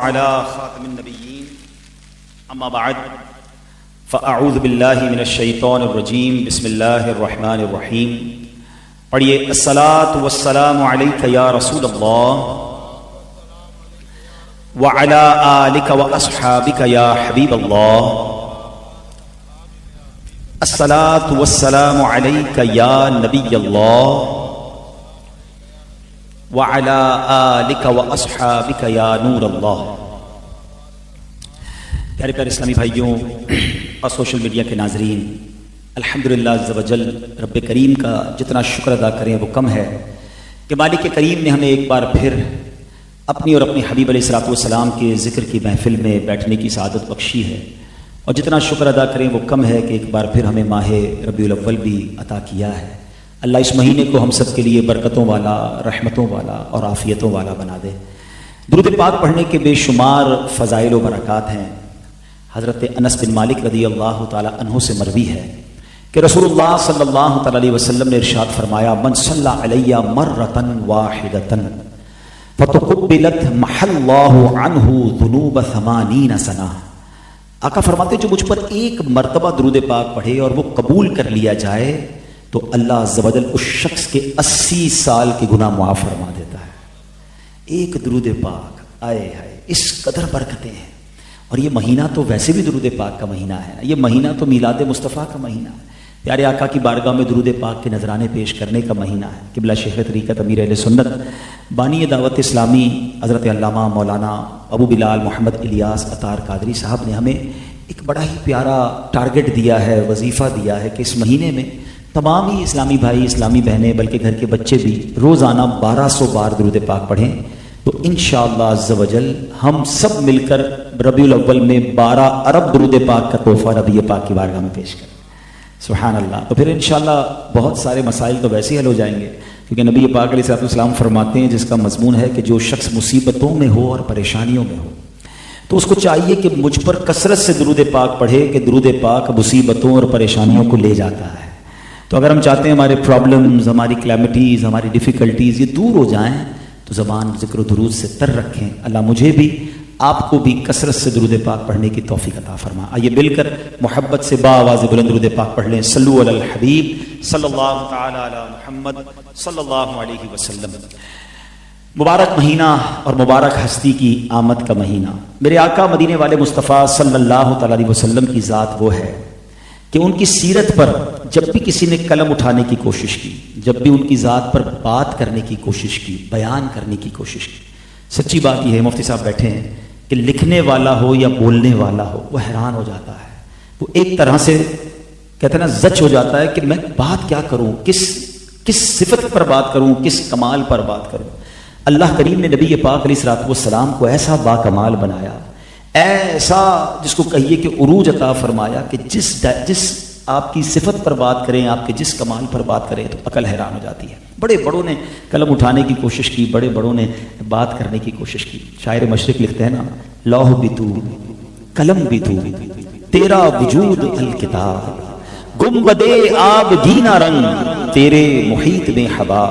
على خاتم النبيين اما بعد فاعوذ باللہ من الشیطان الرجیم بسم اللہ الرحمن الرحیم. پڑھیے الصلاۃ والسلام علیک یا رسول اللہ وعلی آلک واصحابک یا حبیب اللہ. الصلاۃ والسلام علیک یا نبی اللہ وعلی آلک واصحابک یا نور اللہ. پیارے پیارے اسلامی بھائیوں اور سوشل میڈیا کے ناظرین، الحمدللہ عز وجل رب کریم کا جتنا شکر ادا کریں وہ کم ہے کہ مالک کریم نے ہمیں ایک بار پھر اپنی اور اپنے حبیب علیہ الصلوۃ والسلام کے ذکر کی محفل میں بیٹھنے کی سعادت بخشی ہے، اور جتنا شکر ادا کریں وہ کم ہے کہ ایک بار پھر ہمیں ماہ ربیع الاول بھی عطا کیا ہے. اللہ اس مہینے کو ہم سب کے لیے برکتوں والا، رحمتوں والا اور عافیتوں والا بنا دے. درود پاک پڑھنے کے بے شمار فضائل و برکات ہیں. حضرت انس بن مالک رضی اللہ تعالی عنہ سے مروی ہے کہ رسول اللہ صلی اللہ تعالی علیہ وسلم نے ارشاد فرمایا: من صلی علی مرۃ واحدۃ فتقبلت محى اللہ عنہ ذنوب 80 سنہ. آقا فرماتے جو مجھ پر ایک مرتبہ درود پاک پڑھے اور وہ قبول کر لیا جائے تو اللہ عز و جل اس شخص کے 80 سال کے گناہ معاف فرما دیتا ہے. ایک درود پاک، آئے ہائے اس قدر برکتیں ہیں. اور یہ مہینہ تو ویسے بھی درود پاک کا مہینہ ہے، یہ مہینہ تو میلاد مصطفیٰ کا مہینہ ہے، پیارے آقا کی بارگاہ میں درود پاک کے نذرانے پیش کرنے کا مہینہ ہے. قبلہ شیخ طریقت امیر اہل سنت بانی دعوت اسلامی حضرت علامہ مولانا ابو بلال محمد الیاس عطار قادری صاحب نے ہمیں ایک بڑا ہی پیارا ٹارگٹ دیا ہے، وظیفہ دیا ہے کہ اس مہینے میں تمام ہی اسلامی بھائی، اسلامی بہنیں، بلکہ گھر کے بچے بھی روزانہ 1200 بار درود پاک پڑھیں تو انشاءاللہ عز و جل ہم سب مل کر ربیع الاول میں 12 ارب درود پاک کا تحفہ نبی پاک کی بارگاہ میں پیش کریں. سبحان اللہ. تو پھر انشاءاللہ بہت سارے مسائل تو ویسے ہی حل ہو جائیں گے، کیونکہ نبی پاک علیہ السلام فرماتے ہیں جس کا مضمون ہے کہ جو شخص مصیبتوں میں ہو اور پریشانیوں میں ہو تو اس کو چاہیے کہ مجھ پر کثرت سے درود پاک پڑھے کہ درود پاک مصیبتوں اور پریشانیوں کو لے جاتا ہے. تو اگر ہم چاہتے ہیں ہمارے پرابلمز، ہماری کلیمٹیز، ہماری ڈیفیکلٹیز یہ دور ہو جائیں تو زبان ذکر و درود سے تر رکھیں. اللہ مجھے بھی آپ کو بھی کثرت سے درود پاک پڑھنے کی توفیق عطا فرما. آئیے مل کر محبت سے باآواز بلند درود پاک پڑھ لیں. صلو علی الحبیب صلی اللہ تعالی علی محمد صلی اللہ علیہ وسلم. مبارک مہینہ اور مبارک ہستی کی آمد کا مہینہ. میرے آقا مدینے والے مصطفیٰ صلی اللہ تعالی علیہ وسلم کی ذات وہ ہے کہ ان کی سیرت پر جب بھی کسی نے قلم اٹھانے کی کوشش کی، جب بھی ان کی ذات پر بات کرنے کی کوشش کی، بیان کرنے کی کوشش کی، سچی بات یہ ہے مفتی صاحب بیٹھے ہیں کہ لکھنے والا ہو یا بولنے والا ہو وہ حیران ہو جاتا ہے. وہ ایک طرح سے کہتے ہیں نا زچ ہو جاتا ہے کہ میں بات کیا کروں، کس صفت پر بات کروں، کس کمال پر بات کروں. اللہ کریم نے نبی پاک علیہ الصلوۃ والسلام کو ایسا با کمال بنایا، ایسا جس کو کہیے کہ عروج عطا فرمایا کہ جس آپ کی صفت پر بات کریں، آپ کے جس کمال پر بات کریں تو عقل حیران ہو جاتی ہے. بڑے بڑوں نے قلم اٹھانے کی کوشش کی، بڑے بڑوں نے بات کرنے کی کوشش کی. شاعر مشرق لکھتے ہیں نا: لوح بھی تو، قلم بھی تو، تیرا وجود الکتاب، گنبد آب گینا رنگ تیرے محیط میں ہوا،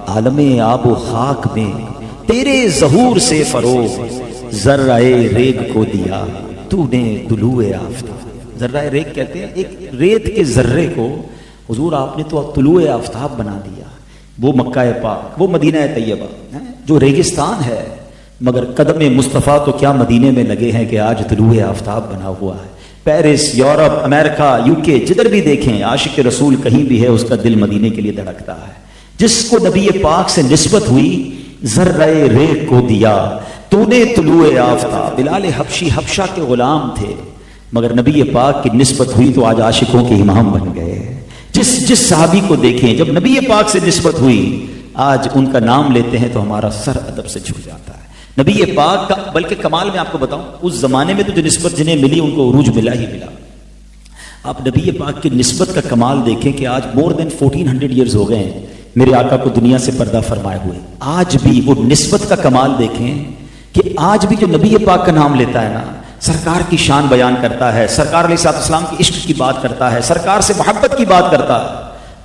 عالم آب و خاک میں تیرے ظہور سے فروغ، ذرہ ریگ کو دیا تو نے طلوع آفتاب. ذرہ ریگ کہتے ہیں ایک ریت کے ذرے کو حضور آپ نے تو طلوع آفتاب بنا دیا. وہ مکہ پاک، وہ مدینہ طیبہ جو ریگستان ہے، مگر قدم مصطفیٰ تو کیا مدینے میں لگے ہیں کہ آج طلوع آفتاب بنا ہوا ہے. پیرس، یورپ، امریکہ، UK جدھر بھی دیکھیں عاشق رسول کہیں بھی ہے اس کا دل مدینے کے لیے دھڑکتا ہے. جس کو نبی پاک سے نسبت ہوئی ذرہ ریگ کو دیا تو نے طلوع آفتاب. بلال حبشی حبشہ کے غلام تھے مگر نبی پاک کی نسبت ہوئی تو آج عاشقوں کے امام بن گئے. جس صحابی کو دیکھیں جب نبی پاک سے نسبت ہوئی آج ان کا نام لیتے ہیں تو ہمارا سر ادب سے جھک جاتا ہے. نبی پاک کا بلکہ کمال میں آپ کو بتاؤں اس زمانے میں تو جو نسبت جنہیں ملی ان کو عروج ملا ہی ملا. آپ نبی پاک کی نسبت کا کمال دیکھیں کہ آج more than 1400 years ہو گئے ہیں میرے آقا کو دنیا سے پردہ فرمائے ہوئے. آج بھی وہ نسبت کا کمال دیکھیں کہ آج بھی جو نبی پاک کا نام لیتا ہے نا، سرکار کی شان بیان کرتا ہے، سرکار علیہ السلام کے عشق کی بات کرتا ہے، سرکار سے محبت کی بات کرتا ہے،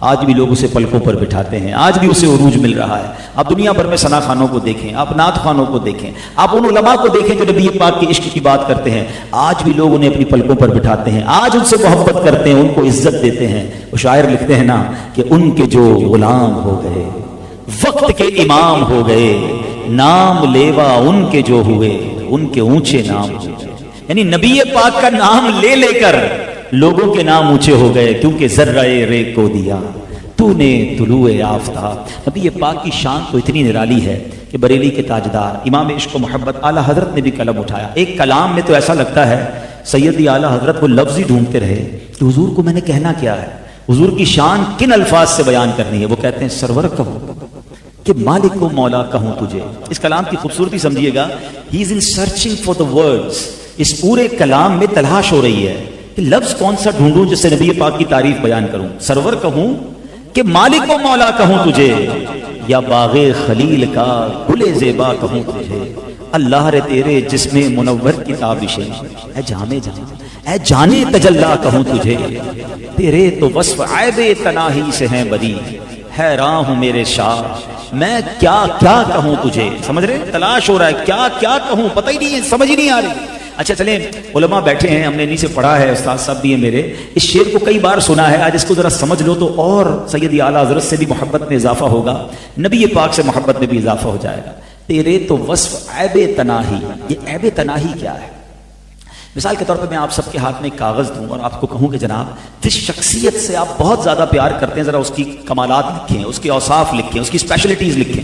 آج بھی لوگ اسے پلکوں پر بٹھاتے ہیں، آج بھی اسے عروج مل رہا ہے۔ آپ دنیا بھر میں ثنا خانوں کو دیکھیں، آپ نعت خوانوں کو دیکھیں، آپ ان علماء کو دیکھیں جو نبی پاک کے عشق کی بات کرتے ہیں، آج بھی لوگ انہیں اپنی پلکوں پر بٹھاتے ہیں، آج ان سے محبت کرتے ہیں، ان کو عزت دیتے ہیں۔ وہ شاعر لکھتے ہیں نا کہ ان کے جو غلام ہو گئے، وقت کے امام ہو گئے، نام لیوا ان کے جو ہوئے، ان کے اونچے نام ہوئے۔ یعنی نبی پاک کا نام لے لے کر لوگوں کے نام اونچے ہو گئے، کیونکہ ذرہ رے کو دیا تو نے طلوع آفتاب۔ نبی پاک کی شان تو اتنی نرالی ہے کہ بریلی کے تاجدار امام عشق و محبت اعلیٰ حضرت نے بھی قلم اٹھایا۔ ایک کلام میں تو ایسا لگتا ہے سیدی اعلیٰ حضرت وہ لفظ ہی ڈھونڈتے رہے کہ حضور کو میں نے کہنا کیا ہے، حضور کی شان کن الفاظ سے بیان کرنی ہے۔ وہ کہتے ہیں سرور کہوں کہ مالک و مولا کہوں تجھے۔ اس کلام کی خوبصورتی سمجھیے گا، ہی از ان سرچنگ فار دا ورڈز۔ اس پورے کلام میں تلاش ہو رہی ہے کہ لفظ کون سا ڈھونڈوں جس سے نبی پاک کی تعریف بیان کروں۔ سرور کہوں کہ مالک و مولا کہوں تجھے، یا باغ خلیل کا گل زیبا کہوں تجھے۔ اللہ رے تیرے جسم منور کی تابشیں، اے جامے جہاں اے جانے تجلا کہوں تجھے۔ تیرے تو وصف عیب تناہی سے ہیں بدی، حیران ہوں میرے شاہ میں کیا کیا کہوں تجھے۔ سمجھ رہے، تلاش ہو رہا ہے کیا کیا کہوں، پتہ ہی نہیں ہے، سمجھ ہی نہیں آ رہی۔ اچھا چلیں، علماء بیٹھے ہیں، ہم نے انہی سے پڑھا ہے، استاد صاحب بھی ہیں میرے، اس شعر کو کئی بار سنا ہے، آج اس کو ذرا سمجھ لو تو اور سیدی اعلیٰ حضرت سے بھی محبت میں اضافہ ہوگا، نبی پاک سے محبت میں بھی اضافہ ہو جائے گا۔ تیرے تو وصف عیب تناہی، یہ عیب تناہی کیا ہے؟ مثال کے طور پہ میں آپ سب کے ہاتھ میں ایک کاغذ دوں اور آپ کو کہوں کہ جناب جس شخصیت سے آپ بہت زیادہ پیار کرتے ہیں ذرا اس کی کمالات لکھیں، اس کے اوصاف لکھیں، اس کی اسپیشلٹیز لکھیں۔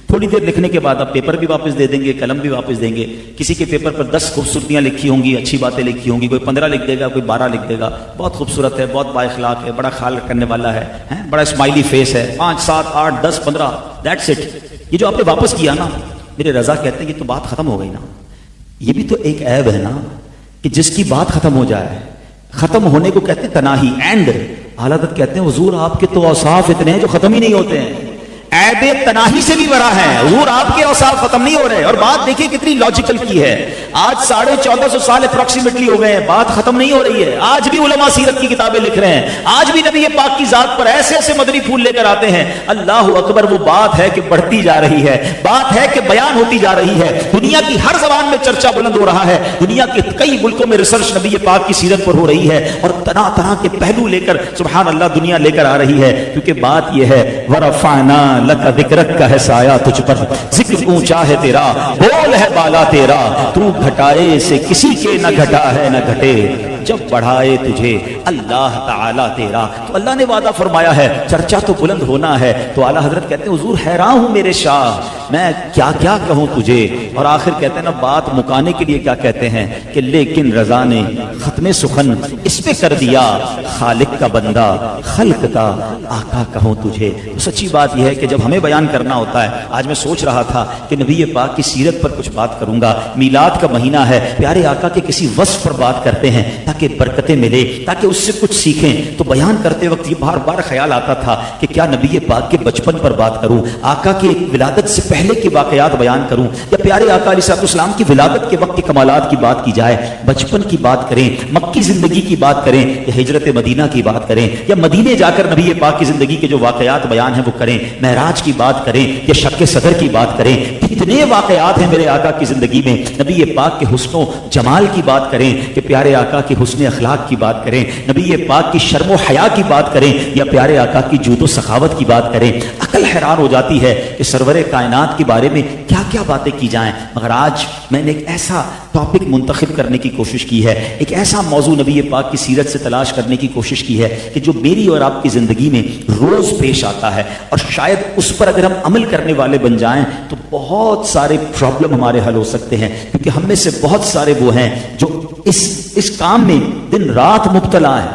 تھوڑی دیر لکھنے کے بعد آپ پیپر بھی واپس دے دیں گے، قلم بھی واپس دیں گے۔ کسی کے پیپر پر 10 خوبصورتیاں لکھی ہوں گی، اچھی باتیں لکھی ہوں گی، کوئی 15 لکھ دے گا، کوئی 12 لکھ دے گا، بہت خوبصورت ہے، بہت با اخلاق ہے، بڑا خیال کرنے والا ہے، بڑا اسمائلی فیس ہے، 5 7 8 10 15 دیٹس اٹ۔ یہ جو آپ نے واپس کیا نا، میرے رضا کہتے ہیں یہ تو بات ختم ہو گئی نا۔ یہ بھی تو ایک عیب ہے نا کہ جس کی بات ختم ہو جائے، ختم ہونے کو کہتے ہیں تناہی، اینڈ حالت کہتے ہیں حضور آپ کے تو اوصاف اتنے ہیں جو ختم ہی نہیں ہوتے ہیں۔ عیب تناہی سے بھی بڑا ہے، حضور آپ کے اوصاف ختم نہیں ہو رہے۔ اور بات دیکھیں کتنی لاجیکل کی ہے، آج 1450 سال اپروکسیمیٹلی ہو گئے ہیں، بات ختم نہیں ہو رہی ہے۔ آج بھی علماء سیرت کی کتابیں لکھ رہے ہیں، آج بھی نبی پاک کی ذات پر ایسے ایسے مدنی پھول لے کر آتے ہیں۔ اللہ اکبر، وہ بات ہے کہ بڑھتی جا رہی ہے، بات ہے کہ بیان ہوتی جا رہی ہے، دنیا کی ہر زبان میں چرچا بلند ہو رہا ہے، دنیا کے کئی ملکوں میں ریسرچ نبی پاک کی سیرت پر ہو رہی ہے، اور طرح طرح کے پہلو لے کر سبحان اللہ دنیا لے کر آ رہی ہے۔ کیونکہ بات یہ ہے ورفعنا لک ذکرک کا ہے سایہ تجھ پر، ذکر اونچا ہے تیرا، بول ہے بالا تیرا، تو گھٹائے سے کسی کے نہ گھٹا ہے نہ گھٹے، جب بڑھائے تجھے اللہ تعالیٰ تیرا۔ تو اللہ نے وعدہ فرمایا ہے چرچا تو بلند ہونا ہے۔ تو اعلیٰ حضرت کہتے ہیں حضور حیران ہوں میرے شاہ میں کیا کیا کہوں تجھے۔ اور آخر کہتے ہیں نا بات مکانے کے لیے کیا کہتے ہیں کہ لیکن رضا نے ختم سخن اس پہ کر دیا، خالق کا بندہ خلق کا آقا کہوں تجھے۔ تو سچی بات یہ ہے کہ جب ہمیں بیان کرنا ہوتا ہے، آج میں سوچ رہا تھا کہ نبی پاک کی سیرت پر کچھ بات کروں گا، میلاد کا مہینہ ہے، پیارے آقا کے کسی وصف پر بات کرتے ہیں تاکہ برکتیں ملے، تاکہ اس سے کچھ سیکھیں۔ تو بیان کرتے وقت یہ بار بار خیال آتا تھا کہ کیا نبی پاک کے بچپن پر بات کروں، آقا کی ولادت سے پہلے کے واقعات بیان کروں، یا پیارے آقا علیہ السلام کی ولادت کے وقت کے کمالات کی بات کی جائے، بچپن کی بات کریں، مکی زندگی کی بات کریں، یا ہجرت مدینہ کی بات کریں، یا مدینے جا کر نبی پاک کی زندگی کے جو واقعات بیان ہیں وہ کریں، معراج کی بات کریں، یا شق صدر کی بات کریں۔ کتنے واقعات ہیں میرے آقا کی زندگی میں، نبی پاک کے حسن و جمال کی بات کریں کہ پیارے آقا کے حسن اخلاق کی بات کریں، نبی پاک کی شرم و حیا کی بات کریں، یا پیارے آقا کی جود و سخاوت کی بات کریں۔ عقل حیران ہو جاتی ہے کہ سرور کائنات کے بارے میں کیا کیا باتیں کی جائیں۔ مگر آج میں نے ایک ایسا ٹاپک منتخب کرنے کی کوشش کی ہے، ایک ایسا موضوع نبی پاک کی سیرت سے تلاش کرنے کی کوشش کی ہے کہ جو میری اور آپ کی زندگی میں روز پیش آتا ہے، اور شاید اس پر اگر ہم عمل کرنے والے بن جائیں تو بہت سارے پرابلم ہمارے حل ہو سکتے ہیں۔ کیونکہ ہم میں سے بہت سارے وہ ہیں جو اس کام میں دن رات مبتلا ہیں،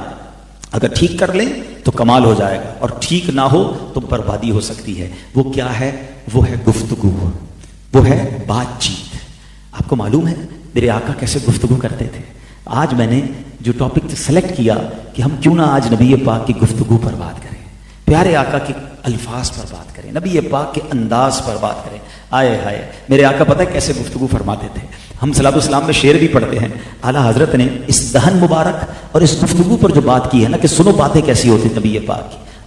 اگر ٹھیک کر لیں تو کمال ہو جائے گا، اور ٹھیک نہ ہو تو بربادی ہو سکتی ہے۔ وہ کیا ہے؟ وہ ہے گفتگو، وہ ہے بات چیت۔ آپ کو معلوم ہے میرے آقا کیسے گفتگو کرتے تھے؟ آج میں نے جو ٹاپک سلیکٹ کیا کہ ہم کیوں نہ آج نبی پاک کی گفتگو پر بات کریں، پیارے آقا کے الفاظ پر بات کریں، نبی پاک کے انداز پر بات کریں۔ آئے ہائے، میرے آقا پتہ ہے کیسے گفتگو فرماتے تھے؟ ہم صلاۃ السلام میں شعر بھی پڑھتے ہیں، اعلیٰ حضرت نے اس دہن مبارک اور اس گفتگو پر جو بات کی ہے نا کہ سنو باتیں کیسی ہوتی نبی پاک کی۔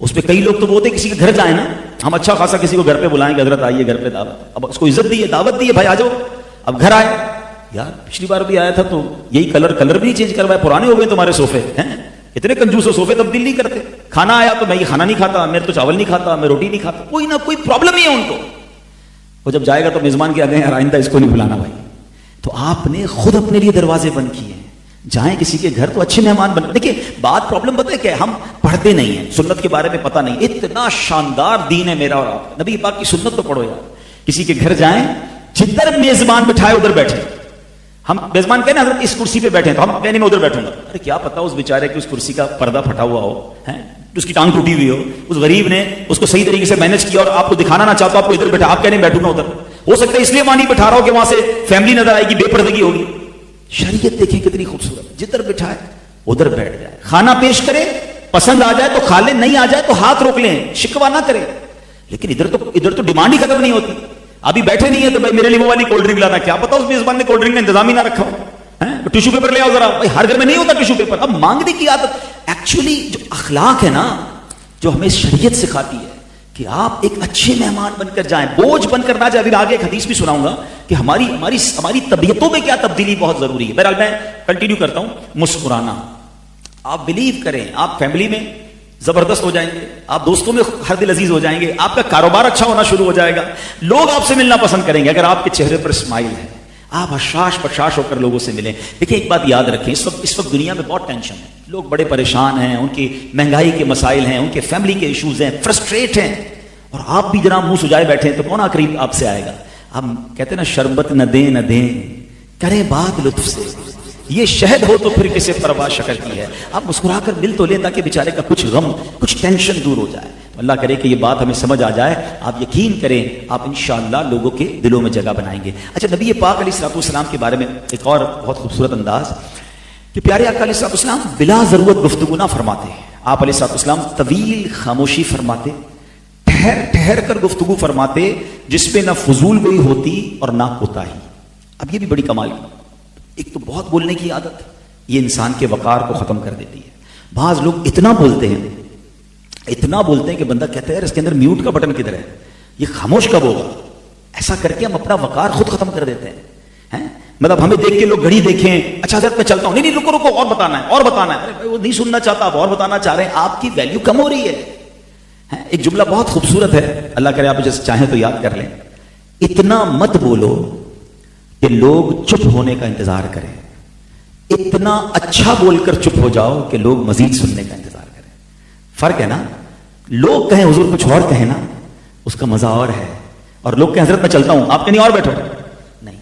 اس پہ کئی لوگ تو بولتے ہیں کسی کے گھر جائیں نا, ہم اچھا خاصا کسی کو گھر پہ بلائیں کہ حضرت آئیے گھر پہ دعوت, اب اس کو عزت دی ہے, دعوت دی ہے, بھائی آ جاؤ. اب گھر آئے, یار پچھلی بار بھی آیا تھا تو یہی کلر بھی نہیں چینج کروائے, پرانے ہو گئے تمہارے صوفے ہیں, اتنے کنجوس ہو, صوفے تبدیل نہیں کرتے. کھانا آیا تو میں یہ کھانا نہیں کھاتا, میں تو چاول نہیں کھاتا, میں روٹی نہیں کھاتا, کوئی نہ کوئی پرابلم ہی ہے ان کو. وہ جب جائے گا تو میزبان کے آگے آئندہ اس کو نہیں بلانا بھائی. تو آپ نے خود اپنے لیے دروازے بند کیے ہیں. جائیں کسی کے گھر تو اچھے مہمان بن. دیکھیں بات پرابلم پتہ ہے کہ ہم پڑھتے نہیں ہیں, سنت کے بارے میں پتہ نہیں. اتنا شاندار دین ہے میرا اور آپ, نبی پاک کی سنت تو پڑھو یار. کسی کے گھر جائیں, جدھر میزبان بٹھائے ادھر بیٹھے. ہم میزبان کہنا حضرت اس کرسی پہ بیٹھے تو ہم کہنے میں ادھر بیٹھوں گا. ارے کیا پتا اس بیچارے کی اس کرسی کا پردہ پھٹا ہوا ہو, اس کی ٹانگ ٹوٹی ہوئی ہو, اس غریب نے اس کو صحیح طریقے سے مینج کیا اور آپ کو دکھانا نہ چاہتا, آپ کو ادھر بیٹھا, آپ کہنے بیٹھوں گا ادھر. ہو سکتا ہے اس لیے وہاں نہیں بٹھا رہا ہو کہ وہاں سے فیملی نظر آئے گی, بے پردگی ہوگی. شریعت دیکھیں کتنی خوبصورت, جدھر بٹھائے ادھر بیٹھ جائے. کھانا پیش کرے, پسند آ جائے تو کھا لیں, نہیں آ جائے تو ہاتھ روک لیں, شکوہ نہ کریں. لیکن ادھر تو ڈیمانڈ ہی ختم نہیں ہوتی. ابھی بیٹھے نہیں ہے تو بھائی میرے لیے وہ والی کولڈ ڈرنک لانا, کیا پتا اس میزبان نے کولڈ ڈرنک کا انتظام ہی نہ رکھا ہو. ٹیشو پیپر لے آؤ ذرا, بھائی ہر گھر میں نہیں ہوتا ٹیشو پیپر. اب مانگنے کی عادت, ایکچولی جو اخلاق ہے نا, جو ہمیں شریعت سکھاتی ہے کہ آپ ایک اچھے مہمان بن کر جائیں, بوجھ بن کر نہ جائیں. ابھی آگے ایک حدیث بھی سناؤں گا کہ ہماری طبیعتوں میں کیا تبدیلی بہت ضروری ہے. بہرحال میں کنٹینیو کرتا ہوں. مسکرانا, آپ بلیو کریں آپ فیملی میں زبردست ہو جائیں گے, آپ دوستوں میں ہر دل عزیز ہو جائیں گے, آپ کا کاروبار اچھا ہونا شروع ہو جائے گا, لوگ آپ سے ملنا پسند کریں گے اگر آپ کے چہرے پر اسمائل ہے, آپ حشاش بشاش ہو کر لوگوں سے ملیں. دیکھیں ایک بات یاد رکھیں, اس وقت دنیا میں بہت ٹینشن ہے, لوگ بڑے پریشان ہیں, ان کی مہنگائی کے مسائل ہیں, ان کے فیملی کے ایشوز ہیں, فرسٹریٹ ہیں, اور آپ بھی جناب منہ سجائے بیٹھے ہیں تو کون قریب آپ سے آئے گا. ہم کہتے ہیں نا شربت نہ دیں کریں بات لطف سے, یہ شہد ہو تو پھر کسے پرواہ شکر کی ہے. آپ مسکرا کر مل تو لیں تاکہ بیچارے کا کچھ غم کچھ ٹینشن دور ہو جائے. اللہ کرے کہ یہ بات ہمیں سمجھ آ جائے. آپ یقین کریں آپ انشاءاللہ لوگوں کے دلوں میں جگہ بنائیں گے. اچھا نبی پاک علیہ الصلوۃ والسلام کے بارے میں ایک اور بہت خوبصورت انداز کہ پیارے آقا علیہ الصلوۃ والسلام بلا ضرورت گفتگو نہ فرماتے. آپ علیہ الصلوۃ والسلام طویل خاموشی فرماتے, ٹھہر کر گفتگو فرماتے, جس پہ نہ فضول گوئی ہوتی اور نہ کوتاہی. اب یہ بھی بڑی کمال کی, ایک تو بہت بولنے کی عادت یہ انسان کے وقار کو ختم کر دیتی ہے. بعض لوگ اتنا بولتے ہیں کہ بندہ کہتا ہے یار اس کے اندر میوٹ کا بٹن کدھر ہے, یہ خاموش کب ہوگا. ایسا کر کے ہم اپنا وقار خود ختم کر دیتے ہیں. مطلب ہمیں دیکھ کے لوگ گھڑی دیکھیں, اچھا حضرت میں چلتا ہوں, نہیں رکو اور بتانا ہے. ارے بھائی وہ نہیں سننا چاہتا, آپ اور بتانا چاہ رہے ہیں, آپ کی ویلیو کم ہو رہی ہے. ایک جملہ بہت خوبصورت ہے, اللہ کرے آپ جیسے چاہیں تو یاد کر لیں. اتنا مت بولو کہ لوگ چپ ہونے کا انتظار کریں, اتنا اچھا بول کر چپ ہو جاؤ کہ لوگ مزید سننے کا انتظار کریں. فرق ہے نا, لوگ کہیں حضور کچھ اور کہیں نا, اس کا مزہ اور ہے, اور لوگ کہیں حضرت میں چلتا ہوں, آپ کہیں اور بیٹھو. نہیں,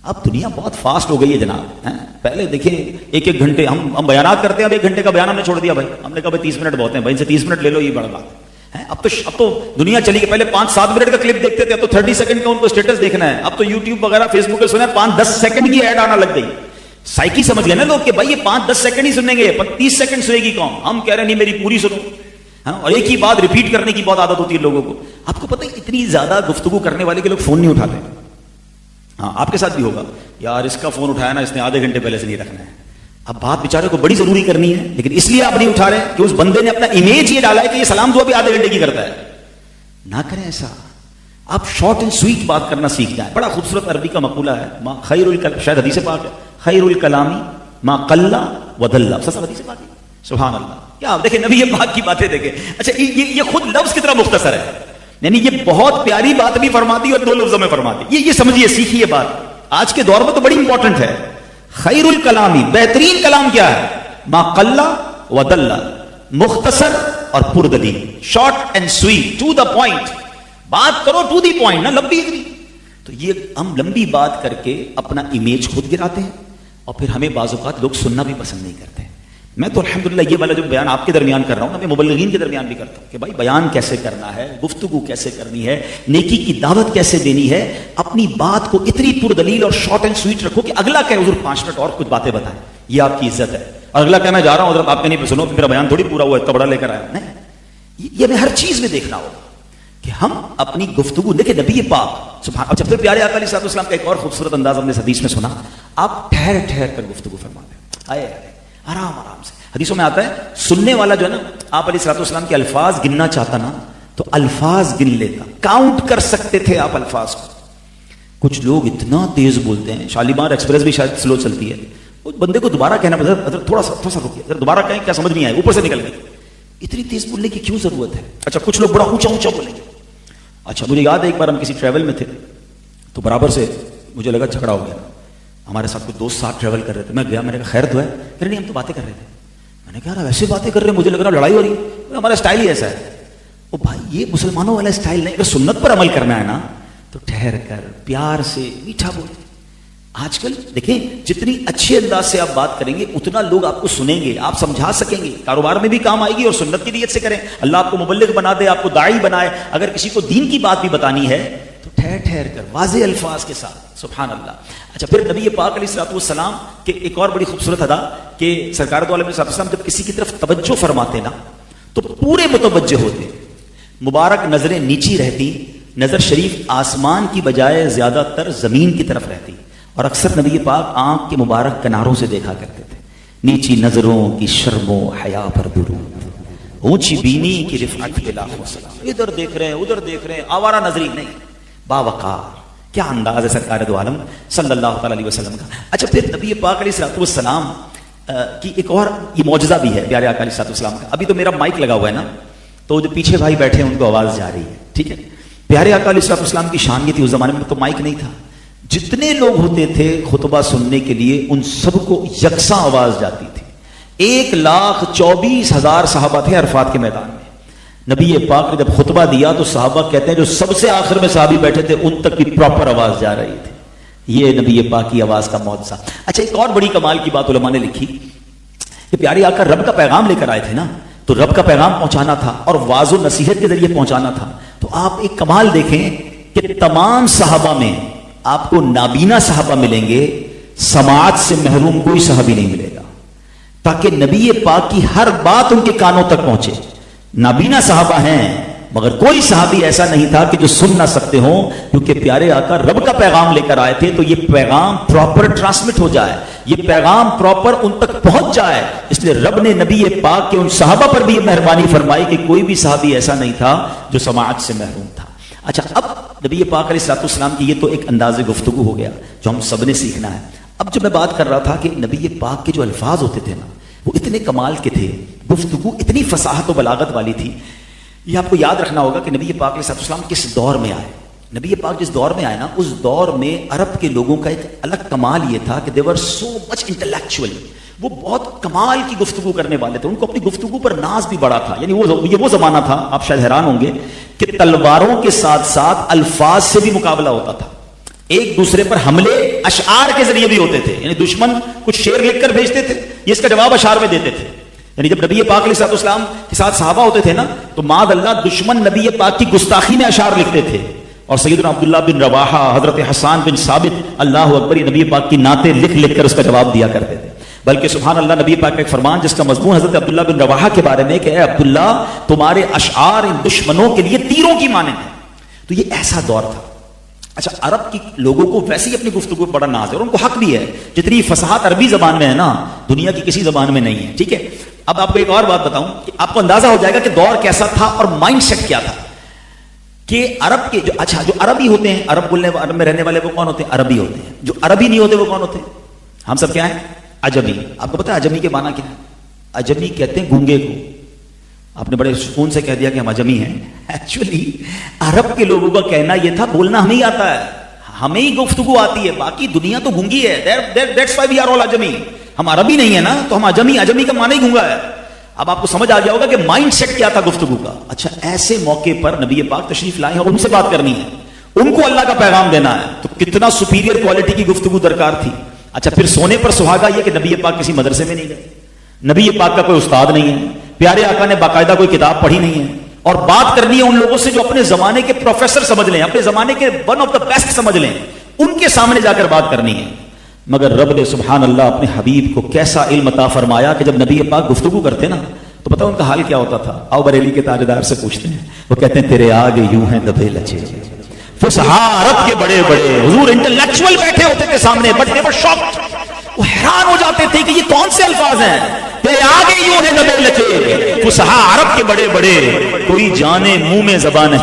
اب دنیا بہت فاسٹ ہو گئی ہے جناب. پہلے دیکھیں ایک گھنٹے ہم بیانات کرتے ہیں, اب 1 گھنٹے کا بیان ہم نے چھوڑ دیا بھائی. ہم نے کہا بھائی 30 منٹ بہت ہیں بھائی, ان سے 30 منٹ لے لو, یہ بڑا بات ہے. اب تو دنیا چلی گئی. پہلے 5-7 منٹ کا کلپ دیکھتے تھے, اب تو 30 سیکنڈ کا ان کو اسٹیٹس دیکھنا ہے. اب تو یوٹیوب وغیرہ فیس بک پہ سنا 5-10 سیکنڈ کی ایڈ آنا لگ گئی. سائیکی سمجھ گئے نا لوگ کہ بھائی یہ 5-10 سیکنڈ ہی سنیں گے, 30 سیکنڈ سنے گی کون. ہم کہہ رہے ہیں نہیں میری پوری سنو. اور ایک ہی بات ریپیٹ کرنے کی بہت عادت ہوتی ہے لوگوں کو. آپ کو پتہ ہے اتنی زیادہ گفتگو کرنے والے کے لوگ فون نہیں اٹھاتے. ہاں آپ کے ساتھ بھی ہوگا, یار اس کا فون اٹھایا نا اس نے آدھے گھنٹے پہلے سے نہیں رکھنا ہے. اب بات بیچارے کو بڑی ضروری کرنی ہے, لیکن اس لیے آپ نہیں اٹھا رہے کہ اس بندے نے اپنا امیج یہ ڈالا ہے کہ یہ سلام دعا بھی آدھے گھنٹے کی کرتا ہے. نہ کریں ایسا. آپ شارٹ اینڈ سویٹ بات کرنا سیکھ جائیں. بڑا خوبصورت عربی کا مقولہ ہے, شاید حدیث پاک ہے, خیر الکلامی ما قل ودل. حدیث پاک ہے, سبحان اللہ. کیا دیکھیں نبی پاک کی باتیں دیکھیں. اچھا یہ خود لفظ کتنا مختصر ہے, یعنی یہ بہت پیاری بات بھی فرماتی اور 2 لفظوں میں فرماتی. یہ سمجھیے, سیکھیے بات. آج کے دور میں تو بڑی امپورٹنٹ ہے. خیر الکلامی, بہترین کلام کیا ہے, ما قل ودل, مختصر اور پردلیل, short and sweet, to the point. بات کرو ٹو دی پوائنٹ, نہ لمبی اتنی. تو یہ ہم لمبی بات کر کے اپنا امیج خود گراتے ہیں, اور پھر ہمیں بعض اوقات لوگ سننا بھی پسند نہیں کرتے. میں تو الحمدللہ یہ والا جو بیان آپ کے درمیان کر رہا ہوں نا, میں مبلغین کے درمیان بھی کرتا ہوں کہ بھائی بیان کیسے کرنا ہے, گفتگو کیسے کرنی ہے, نیکی کی دعوت کیسے دینی ہے. اپنی بات کو اتنی پردلیل اور شارٹ اینڈ سویٹ رکھو کہ اگلا کہے حضور 5 منٹ اور کچھ باتیں بتائیں, یہ آپ کی عزت ہے. اور اگلا کہ میں جا رہا ہوں حضرت آپ کے نہیں سنو, میرا بیان تھوڑی پورا ہوا, اتنا بڑا لے کر آیا. نہیں, یہ ہمیں ہر چیز میں دیکھنا ہوگا کہ ہم اپنی گفتگو دیکھیں. نبی پاک سبحان. اچھا پھر پیارے آقا علیہ الصلوۃ والسلام کا ایک اور خوبصورت انداز ہم نے حدیث میں سنا. آپ ٹھہر کر گفتگو فرماتے ہیں, آئے آرام سے. حدیثوں میں آتا ہے سننے والا جو ہے نا آپ علیہ الصلوۃ والسلام کے الفاظ گننا چاہتا نا تو الفاظ گن لیتا, کاؤنٹ کر سکتے تھے آپ الفاظ کو. کچھ لوگ اتنا تیز بولتے ہیں, شالیمار ایکسپریس بھی شاید سلو چلتی ہے, بندے کو دوبارہ کہنا پڑتا ہے تھوڑا سا رکیے, اگر دوبارہ کہیں کیا سمجھ نہیں آئے, اوپر سے نکل گئی. اتنی تیز بولنے کی کیوں ضرورت ہے؟ اچھا کچھ لوگ بڑا اونچا اونچا بولیں گے. اچھا مجھے یاد ہے ایک بار ہم کسی ٹریول میں تھے تو برابر سے مجھے لگا جھگڑا ہو گیا. ہمارے ساتھ کچھ دوست ساتھ ٹریول کر رہے تھے, میں گیا, میں نے کہا خیر تو ہے؟ پھر نہیں ہم تو باتیں کر رہے تھے. میں نے کہا ویسے باتیں کر رہے ہیں, مجھے لگ رہا لڑائی ہو رہی ہے, ہمارا اسٹائل ہی ایسا ہے. او بھائی یہ مسلمانوں والا اسٹائل نہیں, اگر سنت پر عمل کرنا ہے نا تو ٹھہر کر پیار سے میٹھا بولے. آج کل دیکھیں جتنی اچھے انداز سے آپ بات کریں گے اتنا لوگ آپ کو سنیں گے, آپ سمجھا سکیں گے, کاروبار میں بھی کام آئے گی اور سنت کی نیت سے کریں. اللہ آپ کو مبلغ بنا دے, آپ کو داعی بنائے. اگر کسی کو دین کی بات بھی بتانی ہے تو ٹھہر ٹھہر کر واضح الفاظ کے ساتھ. سبحان اللہ. اچھا پھر نبی پاک علیہ الصلوۃ والسلام کے ایک اور بڑی خوبصورت ادا کہ سرکار دو عالم علیہ السلام جب کسی کی طرف توجہ فرماتے نا تو پورے متوجہ ہوتے, مبارک نظریں نیچی رہتی, نظر شریف آسمان کی بجائے زیادہ تر زمین کی طرف رہتی, اور اکثر نبی پاک آنکھ کے مبارک کناروں سے دیکھا کرتے تھے. نیچی نظروں کی شرم و حیا پر درود, اونچی بینی کی رفعت پہ لاکھوں سلام. ادھر دیکھ رہے ہیں ادھر دیکھ رہے ہیں, آوارہ نظری نہیں, باوقار. کیا انداز ہے سرکار دو عالم صلی اللہ تعالی علیہ وسلم کا. اچھا پھر نبی پاک علیہ الصلوۃ والسلام کی ایک اور یہ معجزہ بھی ہے پیارے آقا علیہ الصلوۃ والسلام کا. ابھی تو میرا مائک لگا ہوا ہے نا تو جو پیچھے بھائی بیٹھے ہیں ان کو آواز جا رہی ہے, ٹھیک ہے. پیارے آقا علیہ الصلوۃ والسلام کی شان یہ تھی, اس زمانے میں تو مائک نہیں تھا, جتنے لوگ ہوتے تھے خطبہ سننے کے لیے ان سب کو یکساں آواز جاتی تھی. 1,24,000 صحابہ تھے عرفات کے میدان میں. نبی پاک نے جب خطبہ دیا تو صحابہ کہتے ہیں جو سب سے آخر میں صحابی بیٹھے تھے ان تک بھی پراپر آواز جا رہی تھی. یہ نبی پاک کی آواز کا معجزہ. اچھا ایک اور بڑی کمال کی بات علماء نے لکھی کہ پیارے آقا رب کا پیغام لے کر آئے تھے نا, تو رب کا پیغام پہنچانا تھا اور واض و نصیحت کے ذریعے پہنچانا تھا. تو آپ ایک کمال دیکھیں کہ تمام صحابہ میں آپ کو نابینا صحابہ ملیں گے, سماعت سے محروم کوئی صحابی نہیں ملے گا, تاکہ نبی پاک کی ہر بات ان کے کانوں تک پہنچے. نابینا صحابہ ہیں مگر کوئی صحابی ایسا نہیں تھا کہ جو سن نہ سکتے ہوں, کیونکہ پیارے آقا رب کا پیغام لے کر آئے تھے تو یہ پیغام پراپر ٹرانسمٹ ہو جائے, یہ پیغام پراپر ان تک پہنچ جائے. اس لیے رب نے نبی پاک کے ان صحابہ پر بھی یہ مہربانی فرمائی کہ کوئی بھی صحابی ایسا نہیں تھا جو سماعت سے محروم تھا. اچھا اب نبی پاک علیہ الصلوۃ والسلام کی یہ تو ایک انداز گفتگو ہو گیا جو ہم سب نے سیکھنا ہے. اب جو میں بات کر رہا تھا کہ نبی پاک کے جو الفاظ ہوتے تھے نا وہ اتنے کمال کے تھے, گفتگو اتنی فصاحت و بلاغت والی تھی. یہ آپ کو یاد رکھنا ہوگا کہ نبی پاک علیہ الصلوۃ والسلام کس دور میں آئے. نبی پاک جس دور میں آئے نا اس دور میں عرب کے لوگوں کا ایک الگ کمال یہ تھا کہ they were so much intellectual, وہ بہت کمال کی گفتگو کرنے والے تھے, ان کو اپنی گفتگو پر ناز بھی بڑا تھا. یعنی وہ زمانہ تھا, آپ شاید حیران ہوں گے کہ تلواروں کے ساتھ ساتھ الفاظ سے بھی مقابلہ ہوتا تھا. ایک دوسرے پر حملے اشعار کے ذریعے بھی ہوتے تھے, یعنی دشمن کچھ شعر لکھ کر بھیجتے تھے, یہ اس کا جواب اشعار میں دیتے تھے. یعنی جب نبی پاک علیہ الصلوۃ والسلام کے ساتھ صحابہ ہوتے تھے نا تو معاذ اللہ دشمن نبی پاک کی گستاخی میں اشعار لکھتے تھے, اور سیدنا عبداللہ بن رواحہ, حضرت حسان بن ثابت, اللہ اکبر, نبی پاک کی نعتیں لکھ لکھ کر اس کا جواب دیا کرتے تھے. بلکہ سبحان اللہ نبی پاک کا ایک فرمان جس کا مضمون حضرت عبداللہ بن رواحہ کے بارے میں کہ اے عبداللہ تمہارے اشعار ان دشمنوں کے لیے تیروں کی مانند ہیں. تو یہ ایسا دور تھا. اچھا عرب کی لوگوں کو ویسے ہی اپنی گفتگو پر بڑا ناز ہے اور ان کو حق بھی ہے, جتنی فصاحت عربی زبان میں ہے نا دنیا کی کسی زبان میں نہیں ہے. ٹھیک ہے, اب آپ کو ایک اور بات بتاؤں کہ آپ کو اندازہ ہو جائے گا کہ دور کیسا تھا اور مائنڈ سیٹ کیا تھا. کہ عرب کے جو عربی ہوتے ہیں, عرب میں رہنے والے وہ کون ہوتے ہیں؟ عربی ہوتے ہیں. جو عربی نہیں ہوتے وہ کون ہوتے ہیں؟ ہم سب کیا ہیں؟ عجمی. آپ کو پتا ہے عجمی کے معنی کیا ہے؟ عجمی کہتے ہیں گونگے کو. آپ نے بڑے سکون سے کہہ دیا کہ ہم عجمی ہیں. ایکچولی عرب کے لوگوں کا کہنا یہ تھا بولنا ہمیں ہی آتا ہے, ہمیں ہی گفتگو آتی ہے, باقی دنیا تو گونگی ہے. That's why we are all عجمی. ہم عربی نہیں ہے نا تو ہم عجمی کا معنی ہی گونگا ہے. اب آپ کو سمجھ آ گیا ہوگا کہ مائنڈ سیٹ کیا تھا گفتگو کا. اچھا ایسے موقع پر نبی پاک تشریف لائے ہیں اور ان سے بات کرنی ہے, ان کو اللہ کا پیغام دینا ہے, تو کتنا سپیریئر کوالٹی کی گفتگو درکار تھی. اچھا پھر سونے پر سہاگا یہ کہ نبی پاک کسی مدرسے میں نہیں گئے, نبی پاک کا کوئی استاد نہیں ہے, پیارے آقا نے باقاعدہ کوئی کتاب پڑھی نہیں ہے, اور بات کرنی ہے ان لوگوں سے جو اپنے زمانے کے پروفیسر سمجھ لیں, اپنے زمانے کے ون آف دا بیسٹ سمجھ لیں, ان کے سامنے جا کر بات کرنی ہے. مگر رب نے سبحان اللہ اپنے حبیب کو کیسا علم عطا فرمایا کہ جب نبی پاک گفتگو کرتے نا تو پتہ ان کا حال کیا ہوتا تھا. آؤ بریلی کے تاجدار سے پوچھتے ہیں, وہ کہتے ہیں تیرے آگے یوں ہیں دبے لچے. فصحاء عرب کے بڑے بڑے حضور انٹلیکچوئل بیٹھے ہوتے تھے سامنے, بٹ دے ور شاکڈ, وہ حیران ہو جاتے تھے کہ یہ کون سے الفاظ ہیں. تیرے آگے یوں ہے لبے لچے فصحا عرب کے بڑے بڑے، کوئی جانے منہ میں زبان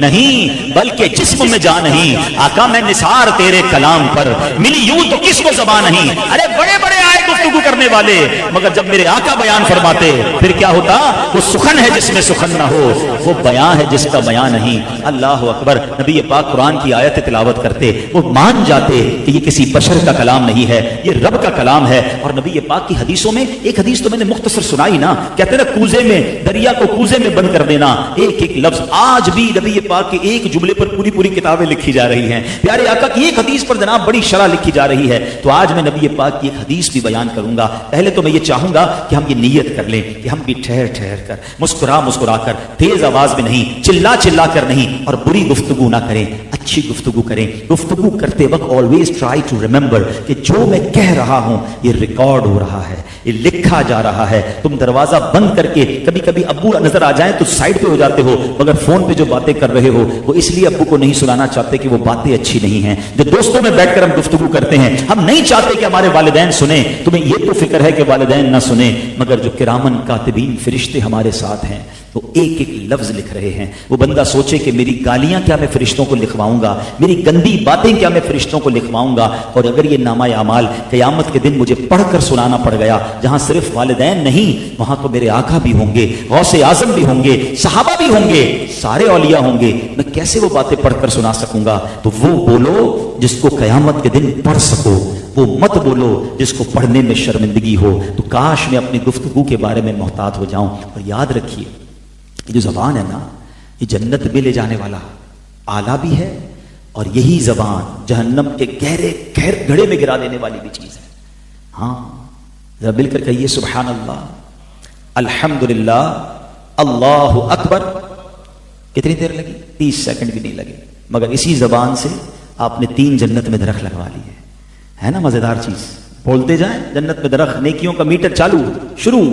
نہیں بلکہ جسم میں جان نہیں، آقا میں نثار تیرے کلام پر ملی یوں تو کس کو زبان نہیں۔ ارے بڑے بڑے آئے گفتگو کرنے والے، مگر جب میرے آقا بیان فرماتے پھر کیا ہوتا؟ وہ سخن ہے جس میں سخن نہ ہو، وہ بیان ہے جس کا بیان نہیں۔ اللہ اکبر، نبی پاک قرآن کی آیت تلاوت کرتے وہ مان جاتے کہ یہ کسی بشر کا کلام نہیں ہے، یہ رب کا کلام ہے۔ اور نبی پاک کی حدیثوں میں ایک حدیث تو میں نے مختصر سنائی نا، کہتے ہیں نا کوزے میں، دریا کو کوزے میں بند کر دینا، ایک ایک لفظ آج بھی نبی پاک کے ایک جملے پر پوری پوری کتابیں لکھی جا رہی ہیں۔ پیارے آقا کی ایک حدیث پر جناب بڑی شرح لکھی جا رہی ہے۔ تو آج میں نبی پاک کی ایک حدیث بھی بیان کروں گا۔ پہلے تو میں یہ چاہوں گا کہ ہم یہ نیت کر لیں کہ ہم بھی ٹھہر ٹھہر کر، مسکرا مسکرا کر، تیز آواز میں نہیں، چلا چلا کر نہیں، اور بری گفتگو نہ کریں، اچھی گفتگو کریں۔ گفتگو کرتے وقت آلویز ٹرائی ٹو ریمبر کہ جو میں کہہ رہا ہوں یہ ریکارڈ ہو رہا ہے، یہ لکھا جا رہا ہے۔ تم دروازہ بند کر کے کبھی کبھی ابو نظر آ جائیں تو سائڈ پہ ہو جاتے ہو، مگر فون پہ جو باتیں کر رہے ہو وہ اس لیے ابو کو نہیں سنانا چاہتے کہ وہ باتیں اچھی نہیں ہیں۔ جو دوستوں میں بیٹھ کر ہم گفتگو کرتے ہیں، ہم نہیں چاہتے کہ ہمارے والدین سنیں۔ تمہیں یہ تو فکر ہے کہ والدین نہ سنیں، مگر جو کرامن کاتبین فرشتے ہمارے ساتھ ہیں وہ ایک ایک لفظ لکھ رہے ہیں۔ وہ بندہ سوچے کہ میری گالیاں کیا میں فرشتوں کو لکھواؤں گا، میری گندی باتیں کیا میں فرشتوں کو لکھواؤں گا، اور اگر یہ نامہ اعمال قیامت کے دن مجھے پڑھ کر سنانا پڑ گیا، جہاں صرف والدین نہیں وہاں تو میرے آقا بھی ہوں گے، غوث اعظم بھی ہوں گے، صحابہ بھی ہوں گے، سارے اولیاء ہوں گے، میں کیسے وہ باتیں پڑھ کر سنا سکوں گا؟ تو وہ بولو جس کو قیامت کے دن پڑھ سکو، وہ مت بولو جس کو پڑھنے میں شرمندگی ہو۔ تو کاش میں اپنی گفتگو کے بارے میں محتاط ہو جاؤں۔ اور یاد رکھیے یہ جو زبان ہے نا، یہ جنت میں لے جانے والا آلہ بھی ہے، اور یہی زبان جہنم کے گہرے گڑھے میں گرا دینے والی بھی چیز ہے۔ ہاں ذرا مل کر کہیے سبحان اللہ، الحمدللہ، اللہ اکبر۔ کتنی دیر لگی؟ 30 سیکنڈ بھی نہیں لگے، مگر اسی زبان سے آپ نے 3 جنت میں درخت لگوا لی ہے نا مزیدار چیز؟ بولتے جائیں جنت میں درخت، نیکیوں کا میٹر چالو شروع۔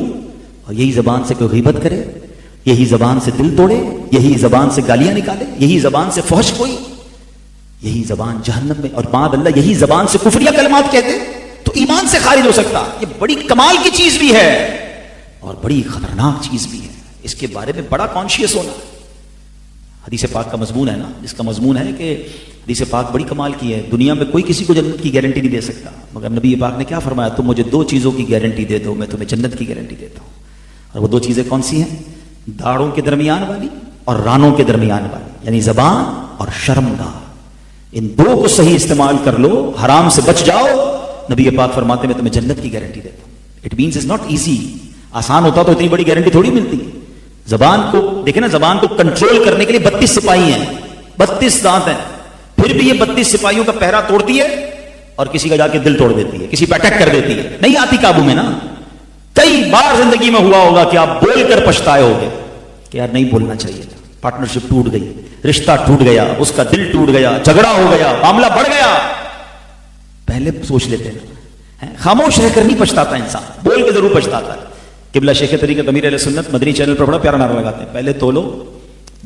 اور یہی زبان سے کوئی غیبت کرے، یہی زبان سے دل توڑے، یہی زبان سے گالیاں نکالے، یہی زبان سے فحش کوئی، یہی زبان جہنم میں، اور بعد اللہ یہی زبان سے کفریہ کلمات کہتے تو ایمان سے خارج ہو سکتا۔ یہ بڑی کمال کی چیز بھی ہے اور بڑی خطرناک چیز بھی ہے، اس کے بارے میں بڑا کانشیس ہونا۔ حدیث پاک کا مضمون ہے نا، جس کا مضمون ہے کہ حدیث پاک بڑی کمال کی ہے، دنیا میں کوئی کسی کو جنت کی گارنٹی نہیں دے سکتا، مگر نبی پاک نے کیا فرمایا؟ تم مجھے 2 چیزوں کی گارنٹی دے دو، میں تمہیں جنت کی گارنٹی دیتا ہوں۔ اور وہ 2 چیزیں کون سی ہیں؟ داڑھوں کے درمیان والی اور رانوں کے درمیان والی، یعنی زبان اور شرمگاہ۔ ان 2 کو صحیح استعمال کر لو، حرام سے بچ جاؤ، نبی پاک فرماتے میں تمہیں جنت کی گارنٹی دیتا ہوں۔ It means it's not easy, آسان ہوتا تو اتنی بڑی گارنٹی تھوڑی ملتی۔ زبان کو دیکھیں نا، زبان کو کنٹرول کرنے کے لیے 32 سپاہی ہیں، 32 دانت ہیں، پھر بھی یہ 32 سپاہیوں کا پہرا توڑتی ہے اور کسی کا جا کے دل توڑ دیتی ہے، کسی پہ اٹیک کر دیتی ہے، نہیں آتی قابو میں نا۔ کئی بار زندگی میں ہوا ہوگا کہ آپ بول کر پچھتائے ہوگے کہ یار نہیں بولنا چاہیے تھا، پارٹنرشپ ٹوٹ گئی، رشتہ ٹوٹ گیا، اس کا دل ٹوٹ گیا، جھگڑا ہو گیا، معاملہ بڑھ گیا۔ پہلے سوچ لیتے ہیں، خاموش رہ کر نہیں پچھتاتا انسان، بول کے ضرور پچھتاتا ہے۔ قبلہ شیخ طریقت امیر علیہ سنت مدنی چینل پر بڑا پیارا نعرہ لگاتے ہیں، پہلے تولو